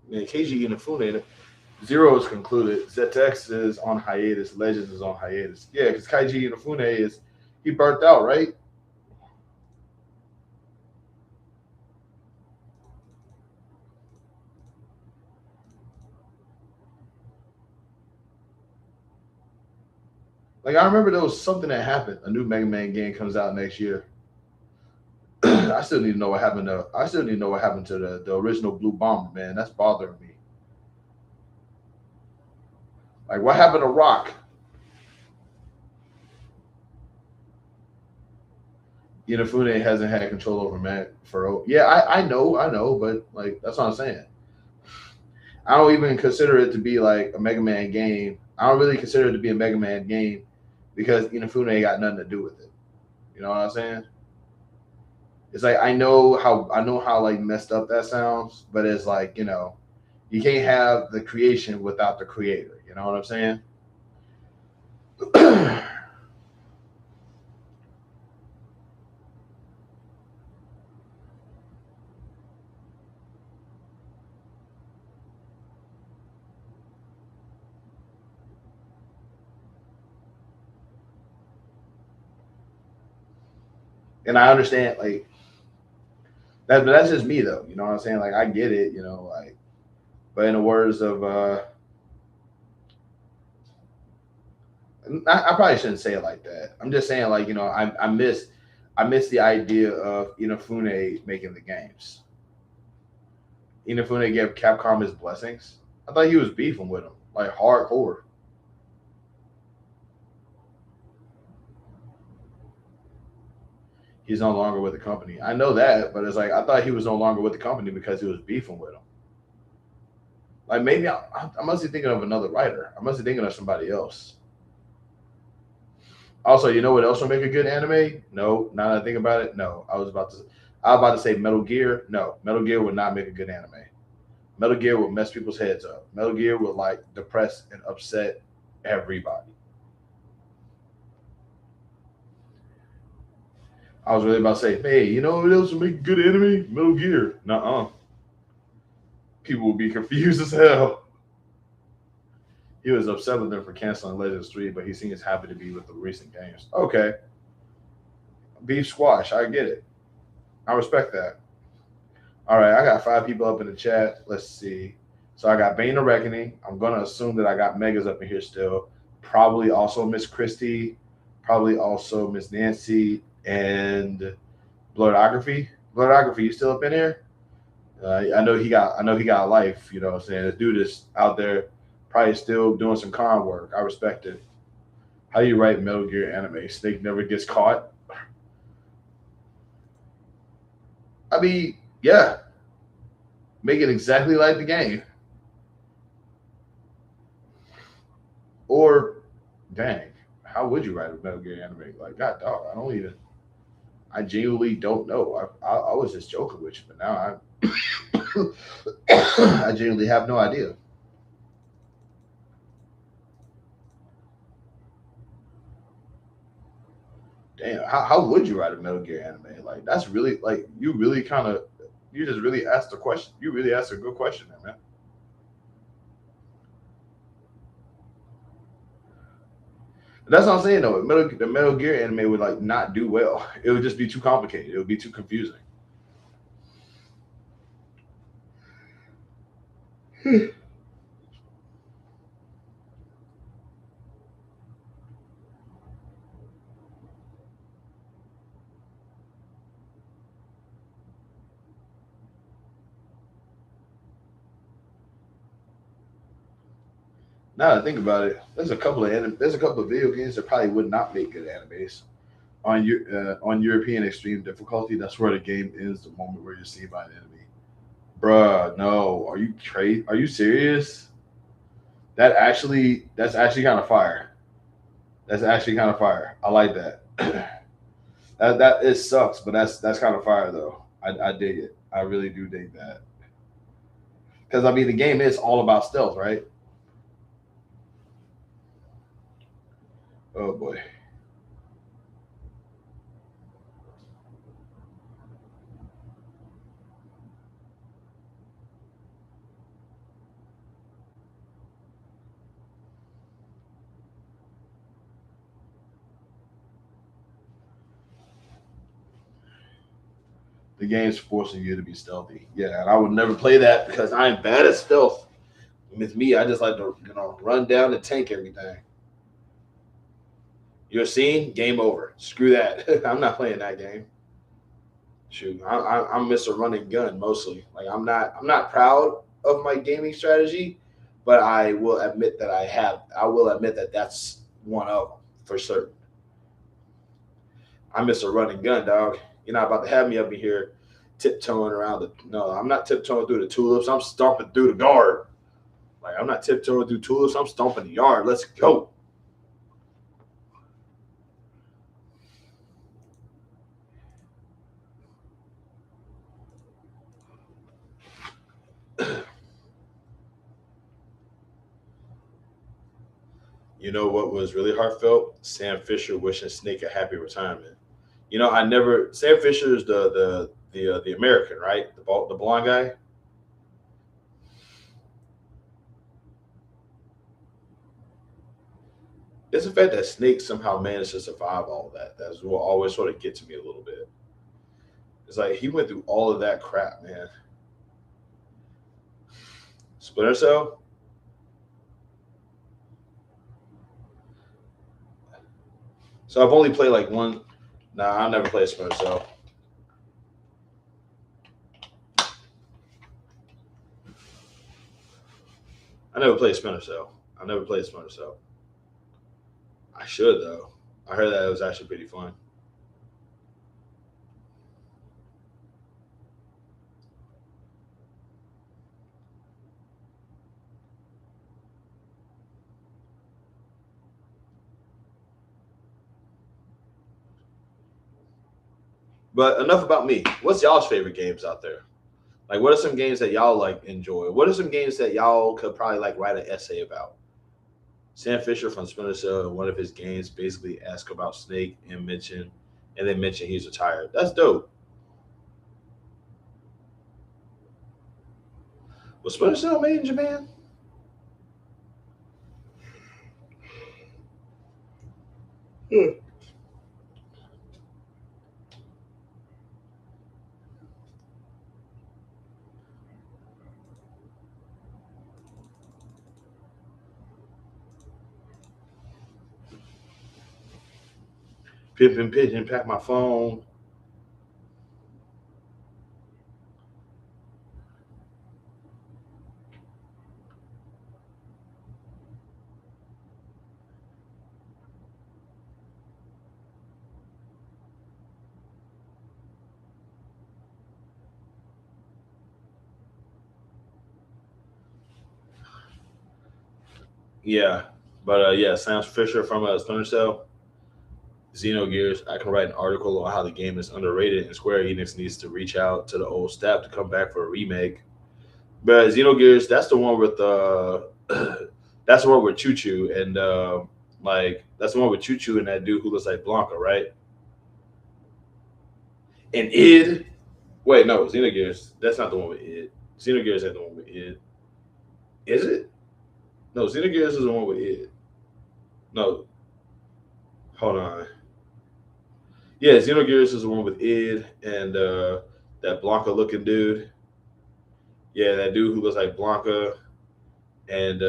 Man, KG Inafune. Zero is concluded. ZX is on hiatus. Legends is on hiatus. Yeah, because Kaiji Inafune is he burnt out, right? Like I remember there was something that happened. A new Mega Man game comes out next year. I still need to know what happened to. I still need to know what happened to the original Blue Bomber, man. That's bothering me. Like what happened to Rock? Inafune hasn't had control over Matt Furrow. Yeah, I know, but like that's what I'm saying. I don't even consider it to be like a Mega Man game. I don't really consider it to be a Mega Man game because Inafune ain't got nothing to do with it. You know what I'm saying? It's like I know how like messed up that sounds, but it's like you can't have the creation without the creator. You know what I'm saying? And I understand like that, but that's just me though. You know what I'm saying? Like I get it. Like but in the words of I probably shouldn't say it like that. I'm just saying like I miss the idea of Inafune making the games. Inafune gave Capcom his blessings. I thought he was beefing with him like hardcore. He's no longer with the company. I know that, but it's like I thought he was no longer with the company because he was beefing with him. Like maybe I must be thinking of another writer. I must be thinking of somebody else. Also, you know what else will make a good anime? No, now that I think about it, no. I was about to say Metal Gear. No, Metal Gear would not make a good anime. Metal Gear would mess people's heads up. Metal Gear would like depress and upset everybody. I was really about to say, hey, you know what else would make a good anime? Metal Gear. Nuh-uh. People would be confused as hell. He was upset with them for canceling Legends 3, but he seems happy to be with the recent games. Okay. Beef squash. I get it. I respect that. All right. I got 5 people up in the chat. Let's see. So I got Bane of Reckoning. I'm going to assume that I got Megas up in here still. Probably also Miss Christie. Probably also Miss Nancy and Bloodography. Bloodography, you still up in here? I know he got a life, you know what I'm saying? This dude is out there probably still doing some con work. I respect it. How do you write Metal Gear anime? Snake never gets caught. I mean, yeah, make it exactly like the game. Or, dang, how would you write a Metal Gear anime? Like, God, dog, I genuinely don't know. I was just joking with you, but now I genuinely have no idea. Damn, how would you write a Metal Gear anime? Like, that's really, like, you just really asked the question. You really asked a good question, there, man. That's what I'm saying though. The Metal Gear anime would like not do well. It would just be too complicated. It would be too confusing. Now that I think about it, there's a couple of video games that probably would not make good animes on European extreme difficulty. That's where the game ends the moment where you're seen by an enemy. Bruh, no, are you crazy? Are you serious? That's actually kind of fire. That's actually kind of fire. I like that. That it sucks, but that's kind of fire though. I dig it. I really do dig that because I mean the game is all about stealth, right? Oh boy. The game's forcing you to be stealthy. Yeah, and I would never play that because I'm bad at stealth. With me, I just like to run down and tank everything. You're seeing game over. Screw that. I'm not playing that game. Shoot, I'm Mr. Running Gun mostly. Like I'm not proud of my gaming strategy, but I will admit that I have. I will admit that that's one of them for certain. I'm Mr. Running Gun, dog. You're not about to have me up in here tiptoeing around the. No, I'm not tiptoeing through the tulips. I'm stomping through the guard. Like I'm not tiptoeing through tulips. I'm stomping the yard. Let's go. You know what was really heartfelt? Sam Fisher wishing Snake a happy retirement. I never. Sam Fisher is the American, right? The blonde guy. It's the fact that Snake somehow managed to survive all of that. That's what always sort of get to me a little bit. It's like he went through all of that crap, man. Splinter Cell. So I've only played like one. Nah, I never played Splinter Cell. I never played Splinter Cell. I never played Splinter Cell. I should though. I heard that it was actually pretty fun. But enough about me. What's y'all's favorite games out there? Like, what are some games that y'all like enjoy? What are some games that y'all could probably like write an essay about? Sam Fisher from Splinter Cell in one of his games basically asked about Snake and then mention he's retired. That's dope. Was Splinter Cell made in Japan? Hmm. Pippin Pigeon pack my phone. Yeah, but yeah, Sam Fisher from Splinter Cell, Xenogears. I can write an article on how the game is underrated, and Square Enix needs to reach out to the old staff to come back for a remake. But Xenogears, that's the one with that's the one with Choo Choo and like that's the one with Choo Choo and that dude who looks like Blanca, right? And id. Wait, no, Xenogears. That's not the one with id. Xenogears ain't the one with id. Is it? No, Xenogears is the one with id. No, hold on. Yeah, Xenogears is the one with id and that Blanca looking dude. Yeah, that dude who looks like Blanca and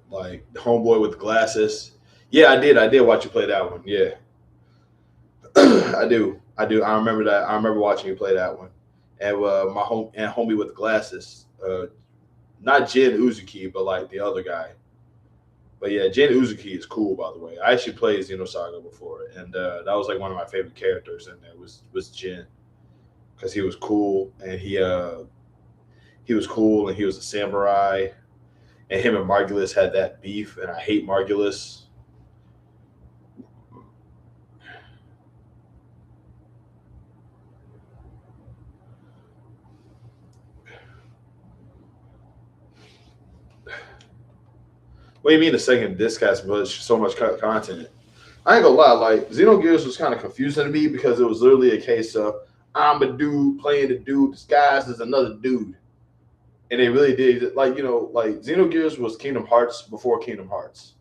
like homeboy with glasses. Yeah, I did. I did watch you play that one. Yeah, I do. I do. I remember that. I remember watching you play that one. And my homie with the glasses, not Jin Uzuki, but like the other guy. But yeah, Jin Uzuki is cool, by the way. I actually played Xenosaga before, and that was like one of my favorite characters in there was Jin because he was cool and he was cool and he was a samurai and him and Margulis had that beef, and I hate Margulis. What do you mean the second disc has so much content? I ain't gonna lie, like Xenogears was kind of confusing to me because it was literally a case of I'm a dude playing a dude disguised as another dude, and they really did like like Xenogears was Kingdom Hearts before Kingdom Hearts.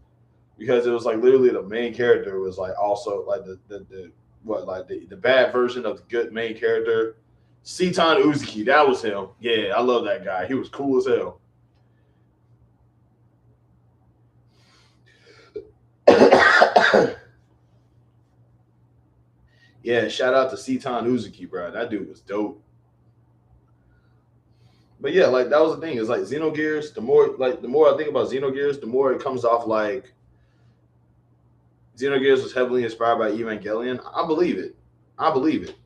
because it was like literally the main character was like also like the bad version of the good main character. Seton Uzuki, that was him. Yeah, I love that guy. He was cool as hell. Yeah, shout out to Seton Uzuki, bro. That dude was dope. But yeah, like that was the thing. It's like Xenogears. The more I think about Xenogears, the more it comes off like Xenogears was heavily inspired by Evangelion. I believe it. I believe it.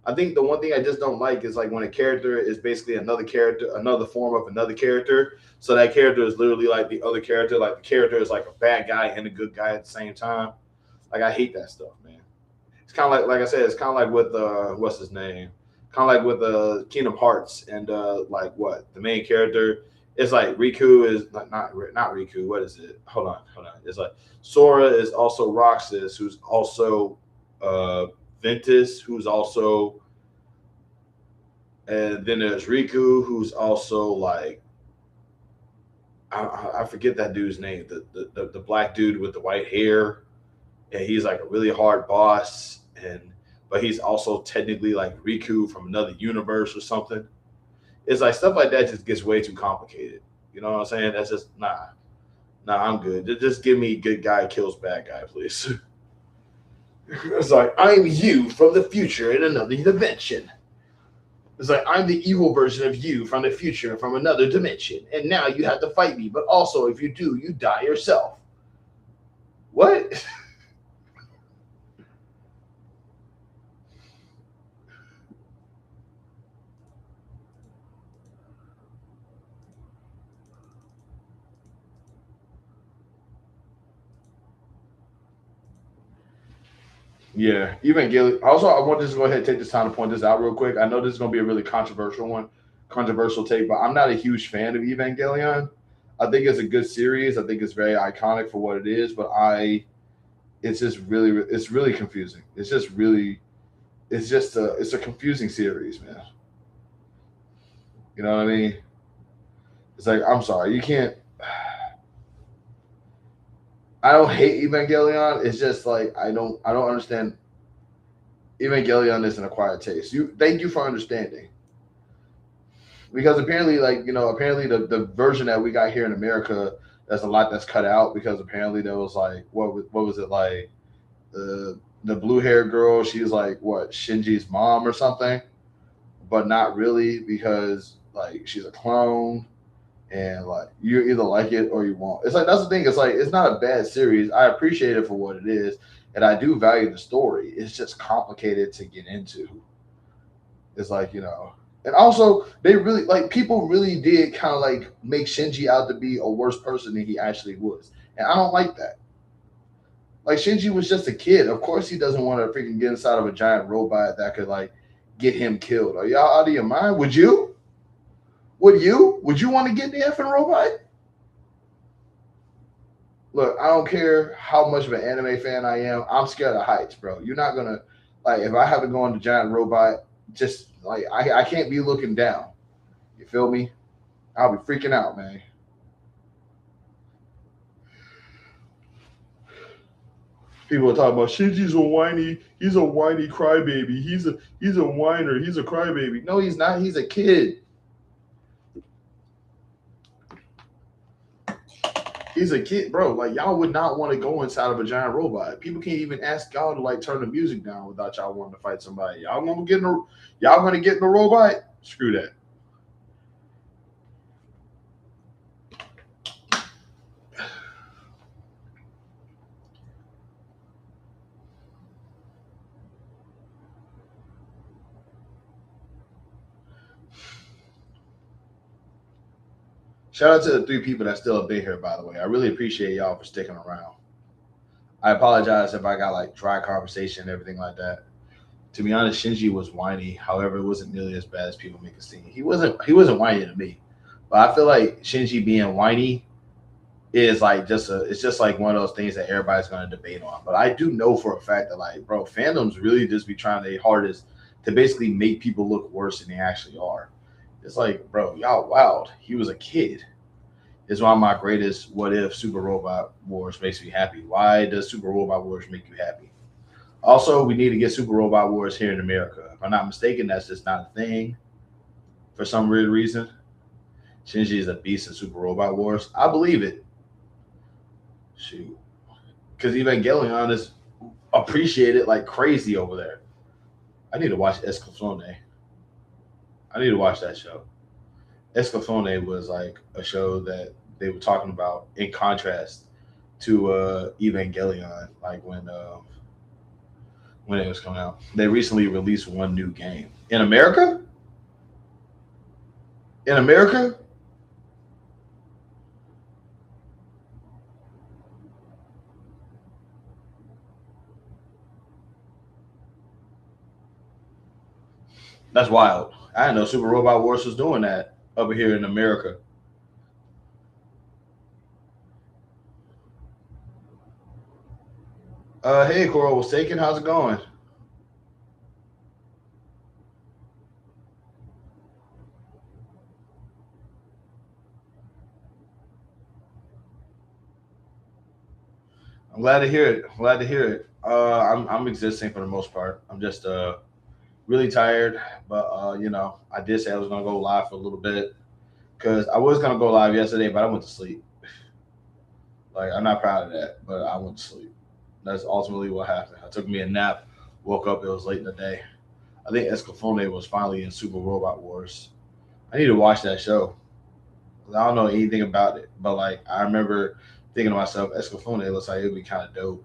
I think the one thing I just don't like is like when a character is basically another character, another form of another character. So that character is literally like the other character. Like the character is like a bad guy and a good guy at the same time. Like I hate that stuff, man. It's kind of like I said, it's kind of like with what's his name, kind of like with Kingdom Hearts and like what the main character. It's like Riku is not Riku. What is it? Hold on. It's like Sora is also Roxas, who's also uh Ventus, who's also, and then there's Riku, who's also like I forget that dude's name, the black dude with the white hair, and he's like a really hard boss, and but he's also technically like Riku from another universe or something. It's like stuff like that just gets way too complicated. You know what I'm saying? That's just nah. I'm good. Just give me good guy kills bad guy, please. It's like I'm you from the future in another dimension. It's like I'm the evil version of you from the future from another dimension, and now you have to fight me. But also, if you do, you die yourself. What? Yeah, even Gilly. Also, I want to just go ahead and take this time to point this out real quick. I know this is going to be a really controversial one, controversial take, but I'm not a huge fan of Evangelion. I think it's a good series. I think it's very iconic for what it is, but it's just really, it's really confusing. It's a confusing series, man. You know what I mean? It's like, I'm sorry, you can't. I don't hate Evangelion. It's just like I don't understand. Evangelion is an acquired taste. Thank you for understanding. Because apparently, like apparently the version that we got here in America, there's a lot that's cut out because apparently there was like what was it like the blue haired girl? She was like what Shinji's mom or something, but not really because like she's a clone and like you either like it or you won't. It's like that's the thing. It's like it's not a bad series. I appreciate it for what it is, and I do value the story. It's just complicated to get into. It's like and also they really like people really did kind of like make Shinji out to be a worse person than he actually was, and I don't like that. Like Shinji was just a kid. Of course, he doesn't want to freaking get inside of a giant robot that could like get him killed. Are y'all out of your mind? Would you? Would you? Would you want to get the effing robot? Look, I don't care how much of an anime fan I am. I'm scared of heights, bro. You're not gonna like if I have to go on the giant robot. Just like I can't be looking down. You feel me? I'll be freaking out, man. People are talking about Shinji's a whiny. He's a whiny crybaby. He's a whiner. He's a crybaby. No, he's not. He's a kid. He's a kid, bro. Like y'all would not want to go inside of a giant robot. People can't even ask y'all to like turn the music down without y'all wanting to fight somebody. Y'all gonna get in a robot? Screw that. Shout out to the three people that still have been here, by the way. I really appreciate y'all for sticking around. I apologize if I got like dry conversation and everything like that. To be honest, Shinji was whiny. However, it wasn't nearly as bad as people make it seem. He wasn't whiny to me. But I feel like Shinji being whiny is like it's just like one of those things that everybody's gonna debate on. But I do know for a fact that like, bro, fandoms really just be trying their hardest to basically make people look worse than they actually are. It's like, bro, y'all wild. He was a kid. It's one of my greatest what if Super Robot Wars makes me happy. Why does Super Robot Wars make you happy? Also, we need to get Super Robot Wars here in America. If I'm not mistaken, that's just not a thing for some weird reason. Shinji is a beast in Super Robot Wars. I believe it. Shoot. Because Evangelion is appreciated like crazy over there. I need to watch Escaflowne. I need to watch that show. Escaflowne was like a show that they were talking about in contrast to Evangelion, like when it was coming out. They recently released one new game in America. In America, that's wild. I didn't know Super Robot Wars was doing that over here in America. Hey, Coral was taken. How's it going? I'm glad to hear it. I'm glad to hear it. I'm existing for the most part. I'm just really tired, but I did say I was gonna go live for a little bit because I was gonna go live yesterday, but I went to sleep. Like I'm not proud of that, but I went to sleep. That's ultimately what happened. I took me a nap, woke up, it was late in the day. I think Escaflowne was finally in Super Robot Wars. I need to watch that show. I don't know anything about it, but like I remember thinking to myself, Escaflowne looks like it'd be kind of dope.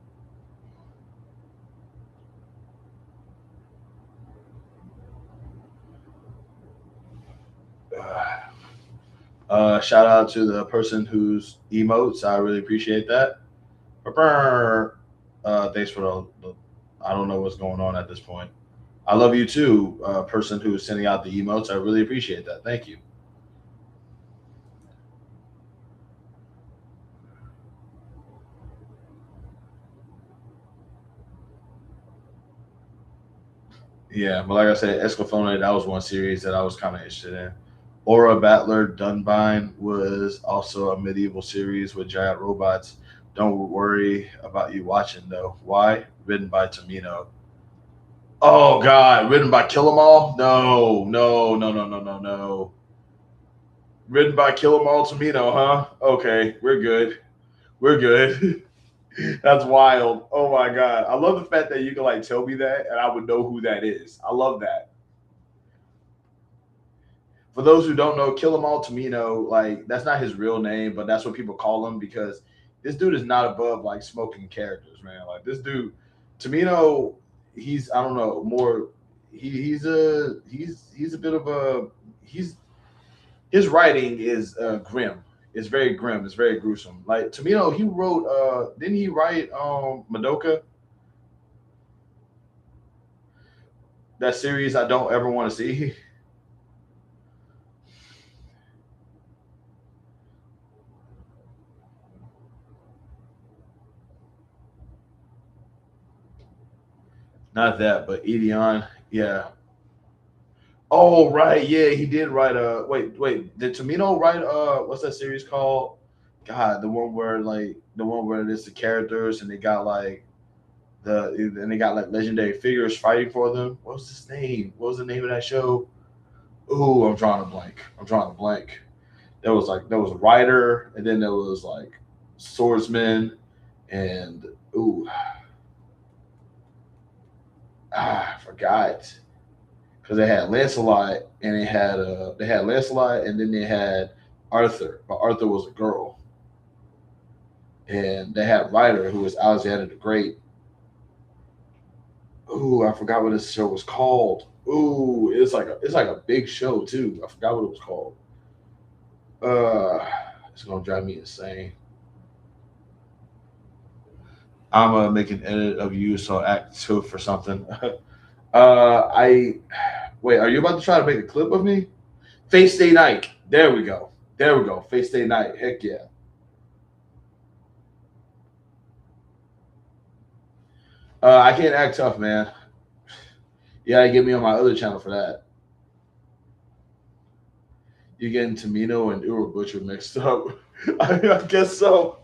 Shout out to the person who's emotes. I really appreciate that. Thanks for the. I don't know what's going on at this point. I love you too, person who is sending out the emotes. I really appreciate that. Thank you. Yeah, but like I said, Escaflowne, that was one series that I was kind of interested in. Aura Battler Dunbine was also a medieval series with giant robots. Don't worry about you watching though. Why? Written by Tomino. Oh God, written by Kill 'Em All? No, no, no, no, no, no, no. Written by Kill 'Em All Tomino, huh? Okay, we're good. We're good. That's wild. Oh my God. I love the fact that you can like tell me that and I would know who that is. I love that. For those who don't know, Kill 'Em All Tamino, like that's not his real name, but that's what people call him because this dude is not above like smoking characters, man. Like this dude, Tamino, he's I don't know more. He's a bit of a he's his writing is grim. It's very grim. It's very gruesome. Like Tamino, he wrote. Didn't he write Madoka? That series I don't ever want to see. Not that, but Edion. Yeah, oh right, yeah, he did write wait, did Tomino write what's that series called? God, the one where it's the characters and they got like and they got like legendary figures fighting for them. What was his name? What was the name of that show? Ooh, I'm drawing a blank. I'm drawing a blank. There was a writer and then there was like swordsman and ooh I forgot because they had Lancelot and they had Lancelot and then they had Arthur, but Arthur was a girl, and they had Ryder who was Alexander the Great. Ooh, I forgot what this show was called. Ooh, it's like a big show too. I forgot what it was called. Uh, it's gonna drive me insane. I'm gonna make an edit of you so act two for something. I wait. Are you about to try to make a clip of me? Face Day Night. There we go. There we go. Face Day Night. Heck yeah. I can't act tough, man. Yeah, get me on my other channel for that. You're getting Tamino and Ura Butcher mixed up. I guess so.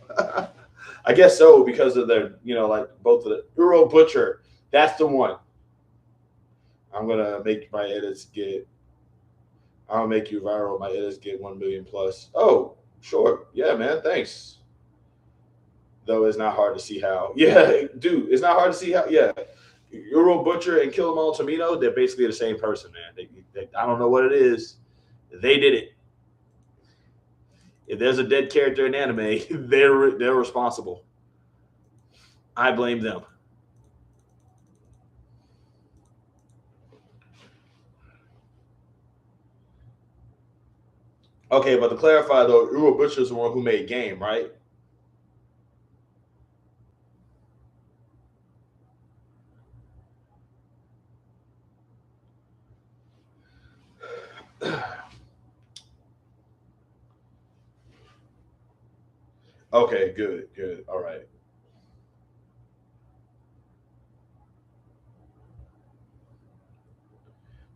I guess so because of their, like both of the Euro Butcher. That's the one. I'm gonna make my edits get. I'll make you viral. My edits get 1 million plus. Oh, sure. Yeah, man. Thanks. Though it's not hard to see how. Yeah, dude, it's not hard to see how. Yeah, Euro Butcher and Kill 'Em All Tomino, they're basically the same person, man. I don't know what it is. They did it. If there's a dead character in anime, they're responsible. I blame them. Okay, but to clarify though, Euro Butcher is the one who made Game, right? Okay, good, good. All right.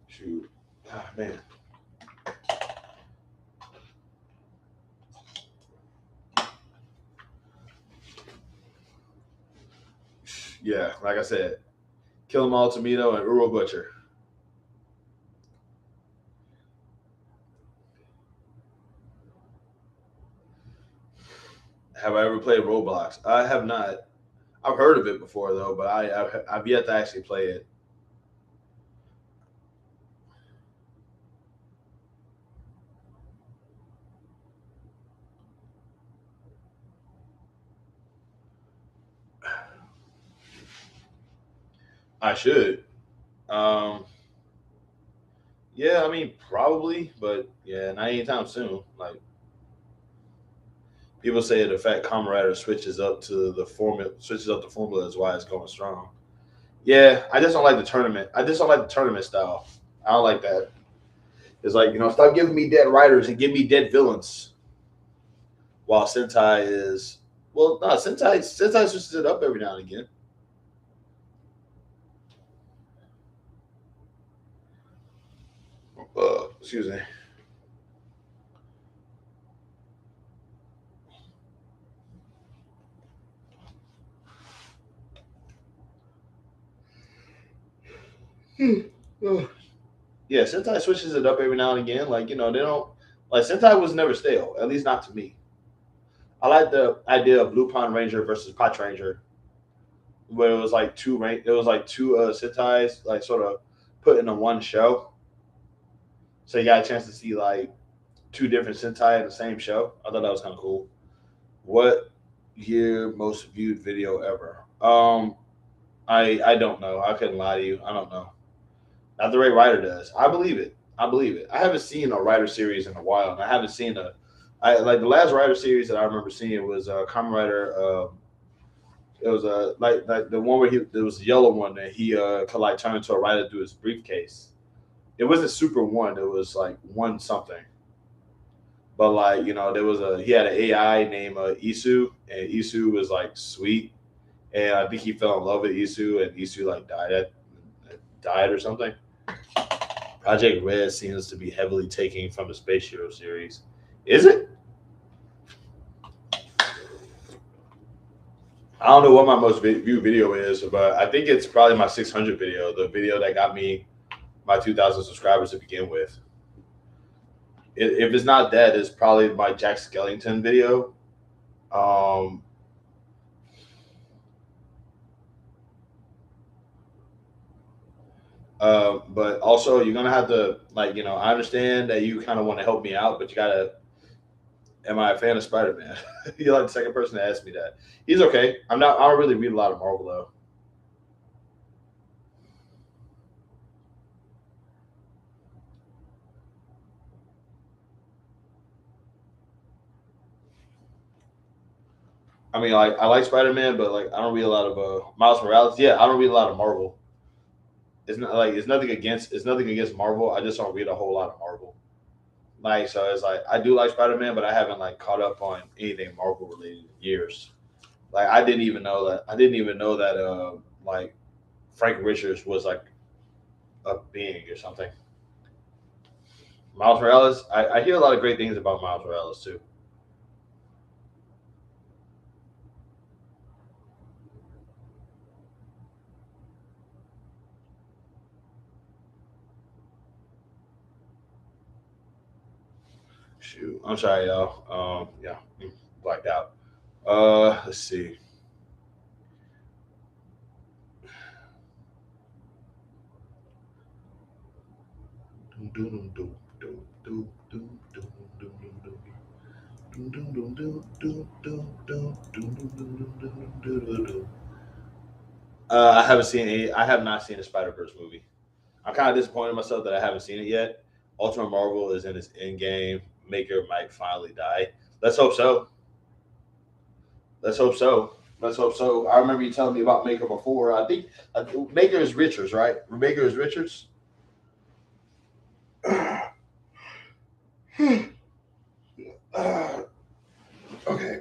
Shoot. Ah, man. Yeah, like I said, Kill 'Em All Tomino and Euro Butcher. Have I ever played Roblox? I have not. I've heard of it before though, but I've yet to actually play it. I should. Um, yeah, I mean probably, but yeah, not anytime soon. Like people say the fact Kamen Rider switches up the formula is why it's going strong. Yeah, I just don't like the tournament. I just don't like the tournament style. I don't like that. It's like, stop giving me dead writers and give me dead villains. While Sentai is, well, no, Sentai switches it up every now and again. Excuse me. Yeah, Sentai switches it up every now and again. Like, they don't, like Sentai was never stale, at least not to me. I like the idea of Blue Pond Ranger versus Pot Ranger, where it was like two Sentais like sort of put into one show. So you got a chance to see like two different Sentai in the same show. I thought that was kind of cool. What year most viewed video ever? I don't know. I couldn't lie to you. I don't know. Not the way writer does. I believe it. I believe it. I haven't seen a writer series in a while, and I haven't seen a. I like the last writer series that I remember seeing was Kamen Rider. It was like the one where there was the yellow one that he could like turn into a writer through his briefcase. It wasn't Super One. It was like one something. But like there was he had an AI named Isu, and Isu was like sweet, and I think he fell in love with Isu, and Isu like died or something. Project Red seems to be heavily taking from the Space Hero series. Is it? I don't know what my most viewed video is, but I think it's probably my 600 video, the video that got me my 2,000 subscribers to begin with. If it's not that, it's probably my Jack Skellington video. Um, but also, you're gonna have to like, I understand that you kind of want to help me out, but you gotta. Am I a fan of Spider Man? You're like the second person to ask me that. He's okay. I'm not. I don't really read a lot of Marvel though. I mean, like I like Spider Man, but like I don't read a lot of Miles Morales. Yeah, I don't read a lot of Marvel. It's nothing against Marvel. I just don't read a whole lot of Marvel. Like so, it's like I do like Spider Man, but I haven't like caught up on anything Marvel related in years. Like I didn't even know that like Frank Richards was like a being or something. Miles Morales. I hear a lot of great things about Miles Morales too. Shoot, I'm sorry, y'all. Yeah, blacked out. Let's see. I haven't seen any. I have not seen the Spider Verse movie. I'm kind of disappointed in myself that I haven't seen it yet. Ultimate Marvel is in its end game. Maker might finally die. Let's hope so. Let's hope so. Let's hope so. I remember you telling me about Maker before. I think Maker is Richards, right? Maker is Richards. Okay.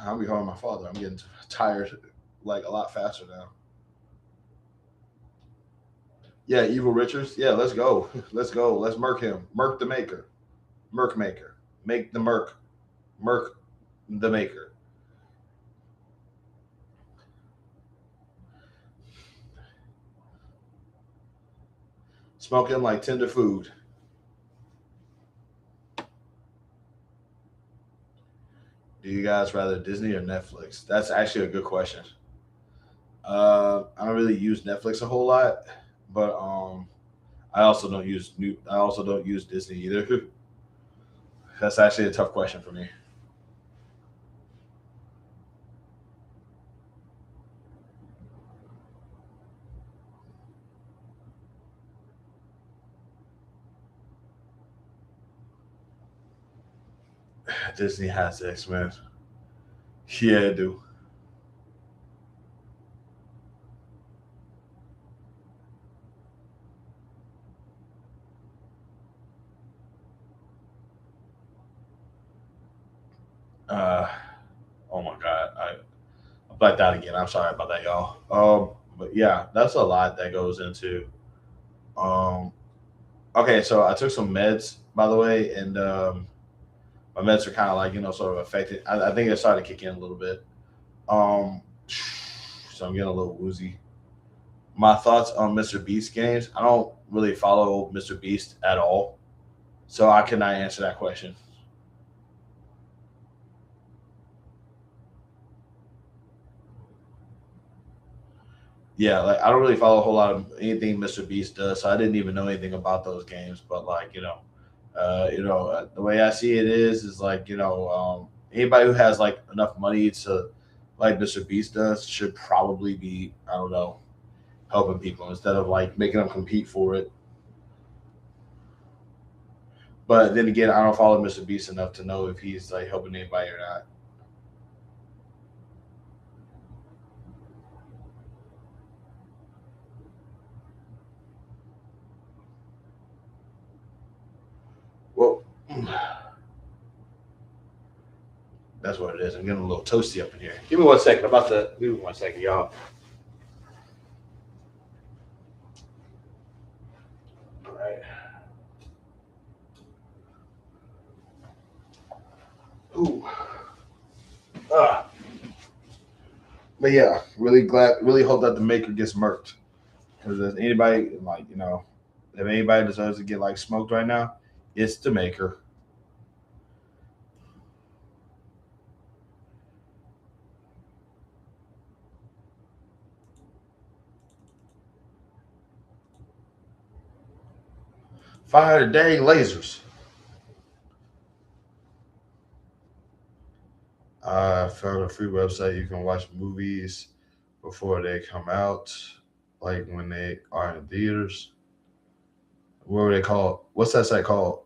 I'll be home with my father. I'm getting tired like a lot faster now. Yeah, Evil Richards. Yeah, let's go. Let's go. Let's murk him. Murk the maker. Murk maker. Make the murk. Murk the maker. Smoking like tender food. Do you guys rather Disney or Netflix? That's actually a good question. I don't really use Netflix a whole lot, but I also don't use Disney either. That's actually a tough question for me. Disney has X Men. Yeah, I do. Uh, oh my god, I blacked out again. I'm sorry about that, y'all. But yeah, that's a lot that goes into. Um, okay, so I took some meds, by the way, and my meds are kind of like sort of affected. I think it started to kick in a little bit. Um, so I'm getting a little woozy. My thoughts on Mr. Beast games. I don't really follow Mr. Beast at all, so I cannot answer that question. Yeah, like I don't really follow a whole lot of anything Mr. Beast does, so I didn't even know anything about those games. But like the way I see it is like anybody who has like enough money to like Mr. Beast does should probably be I don't know helping people instead of like making them compete for it. But then again, I don't follow Mr. Beast enough to know if he's like helping anybody or not. Well, that's what it is. I'm getting a little toasty up in here. Give me 1 second. I'm about to give me 1 second, y'all. All right. Ooh. Ah. But yeah, really glad, really hope that the maker gets murked. Because if anybody like if anybody deserves to get like smoked right now, it's the maker. Fire the dang lasers. I found a free website you can watch movies before they come out, like when they are in theaters. What were they called? What's that site called?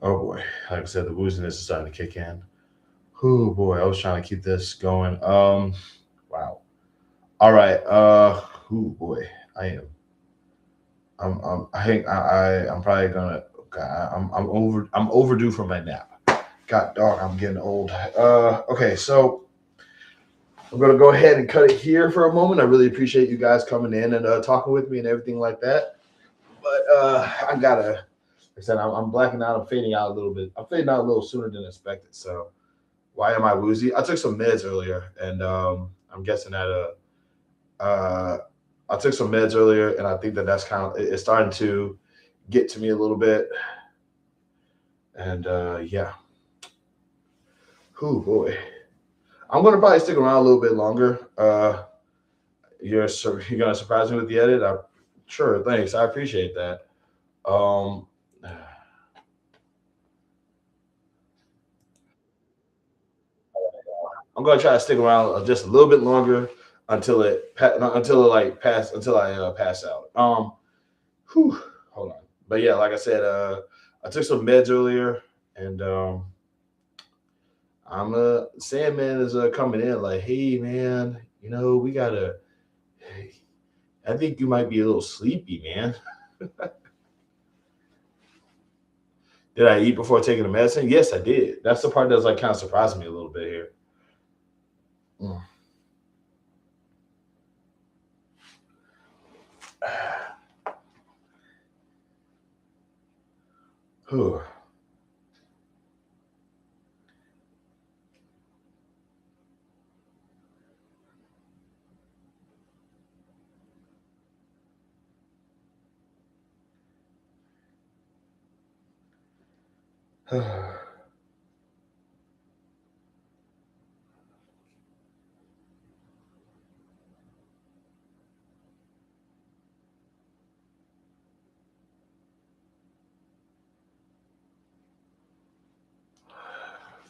Oh boy, like I said, the wooziness is starting to kick in. Oh boy, I was trying to keep this going. Wow. All right. Oh boy, I am. I think I'm probably gonna. God, I'm overdue for my nap. God dog, I'm getting old. Okay, so I'm gonna go ahead and cut it here for a moment. I really appreciate you guys coming in and talking with me and everything like that. But I gotta, like I said, I'm blacking out. I'm fading out a little bit. I'm fading out a little sooner than expected. So why am I woozy? I took some meds earlier, and I'm guessing that I took some meds earlier, and I think that that's kind of it's starting to get to me a little bit. And yeah, who boy, I'm gonna probably stick around a little bit longer. You're gonna surprise me with the edit. Sure, thanks. I appreciate that. Um, I'm gonna try to stick around just a little bit longer until it like pass until I pass out. Whew, hold on. But yeah, like I said, I took some meds earlier, and I'm Sandman is coming in like, hey man, we gotta. Hey, I think you might be a little sleepy, man. Did I eat before taking the medicine? Yes, I did. That's the part that's like kind of surprising me a little bit here. Mm. Whew.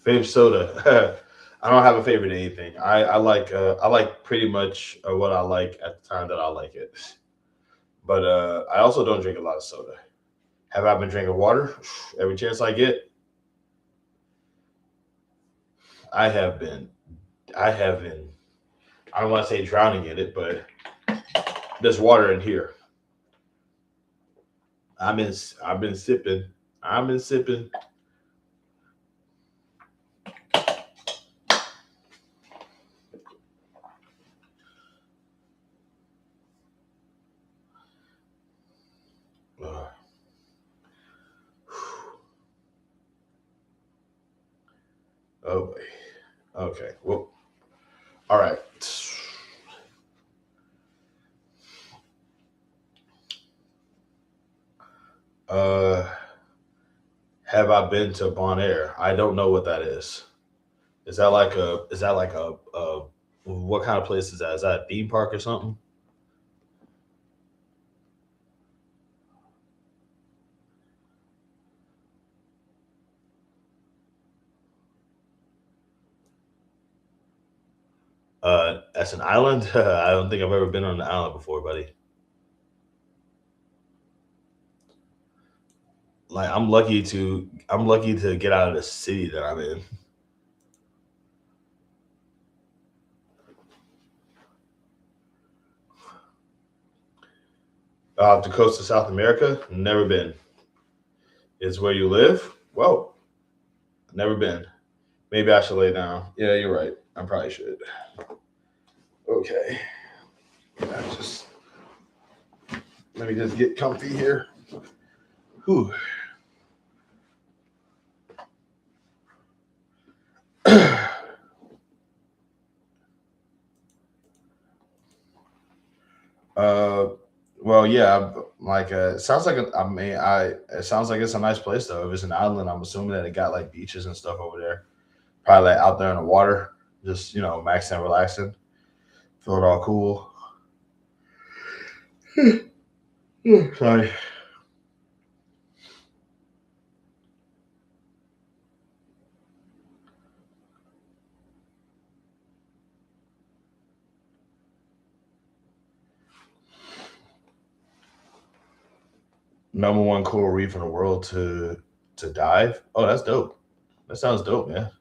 Favorite soda. I don't have a favorite anything. I like pretty much what I like at the time that I like it. But I also don't drink a lot of soda. Have I been drinking water every chance I get? I have been. I have been. I don't want to say drowning in it, but there's water in here. I've been. I've been sipping. I've been sipping. Uh, oh boy. Okay. Well. All right. Uh, have I been to Bon Air? I don't know what that is. Is that like a? Is that like a? What kind of place is that? Is that a theme park or something? That's an island. I don't think I've ever been on an island before, buddy. Like I'm lucky to get out of the city that I'm in. The coast of South America, never been. Is where you live? Well, never been. Maybe I should lay down. Yeah, you're right. I probably should. Okay. Just let me just get comfy here. Whew. uh, well, yeah. Like, it sounds like I mean, it sounds like it's a nice place though. If it's an island, I'm assuming that it got like beaches and stuff over there. Probably like out there in the water, just maxing and relaxing, feel it all cool. Sorry. Number one coral reef in the world to dive. Oh, that's dope. That sounds dope, man.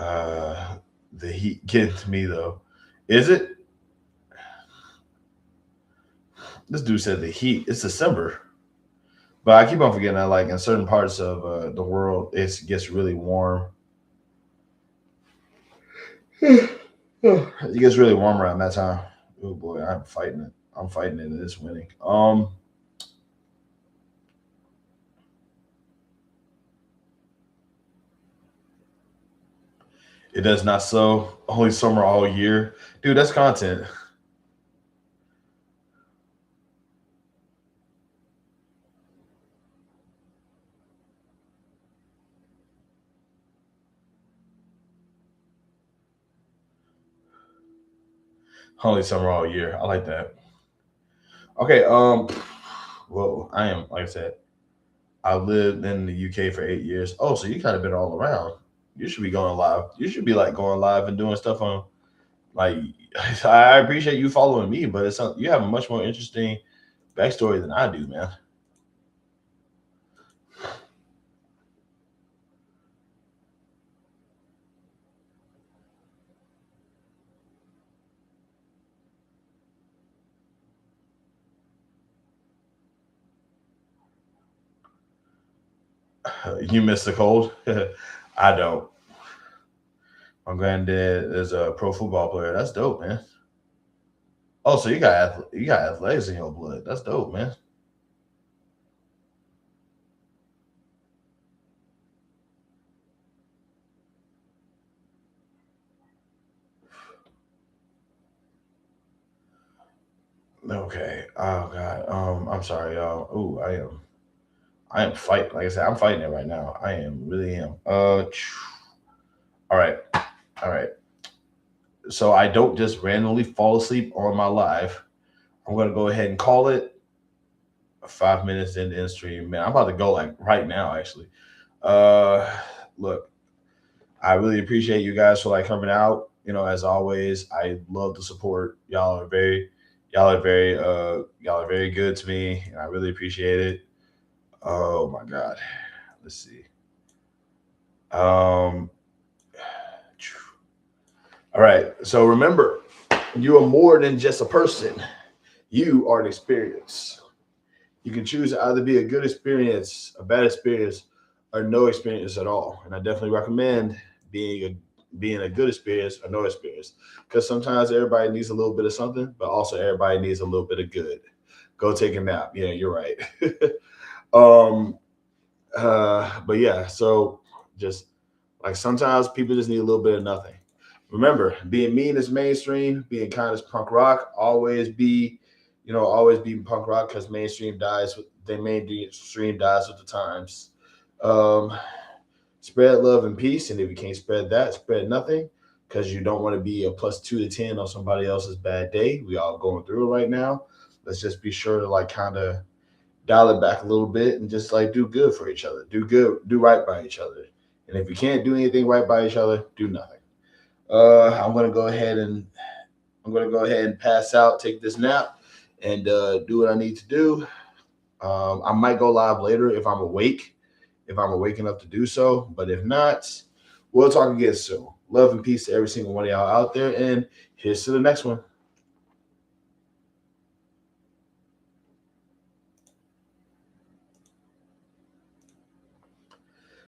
The Heat getting to me though. Is it? This dude said the Heat. It's December, but I keep on forgetting that like in certain parts of the world it gets really warm. It gets really warm around that time. Oh boy, I'm fighting it. I'm fighting it. And it's winning. It does not so. Only summer all year, dude. That's content. Only summer all year. I like that. Okay. Well, I am like I said. I lived in the UK for 8 years. Oh, so you kind of been all around. You should be going live. You should be like going live and doing stuff on like. I appreciate you following me, but you have a much more interesting backstory than I do, man. You miss the cold. I don't. My granddad is a pro football player. That's dope, man. Oh, so you got athletics in your blood. That's dope, man. Okay. Oh God. I'm sorry, y'all. Ooh, I am fighting. Like I said, I'm fighting it right now. I am really am. All right. All right. So I don't just randomly fall asleep on my live. I'm gonna go ahead and call it 5 minutes into the stream. Man, I'm about to go like right now, actually. Uh Look, I really appreciate you guys for like coming out. As always, I love the support. Y'all are very good to me, and I really appreciate it. Oh my god. Let's see. Um all right. So remember, you are more than just a person. You are an experience. You can choose to either be a good experience, a bad experience, or no experience at all. And I definitely recommend being a good experience or no experience. Because sometimes everybody needs a little bit of something, but also everybody needs a little bit of good. Go take a nap. Yeah, you're right. um but yeah, so just like sometimes people just need a little bit of nothing. Remember, being mean is mainstream, being kind is punk rock. Always be punk rock because mainstream dies with the times. Um, Spread love and peace, and if you can't spread that, spread nothing because you don't want to be a +2 to 10 on somebody else's bad day. We all going through it right now. Let's just be sure to like kind of dial it back a little bit and just like do good for each other. Do good, do right by each other. And if you can't do anything right by each other, do nothing. I'm gonna go ahead and pass out, take this nap, and do what I need to do. I might go live later if I'm awake enough to do so. But if not, we'll talk again soon. Love and peace to every single one of y'all out there, and here's to the next one.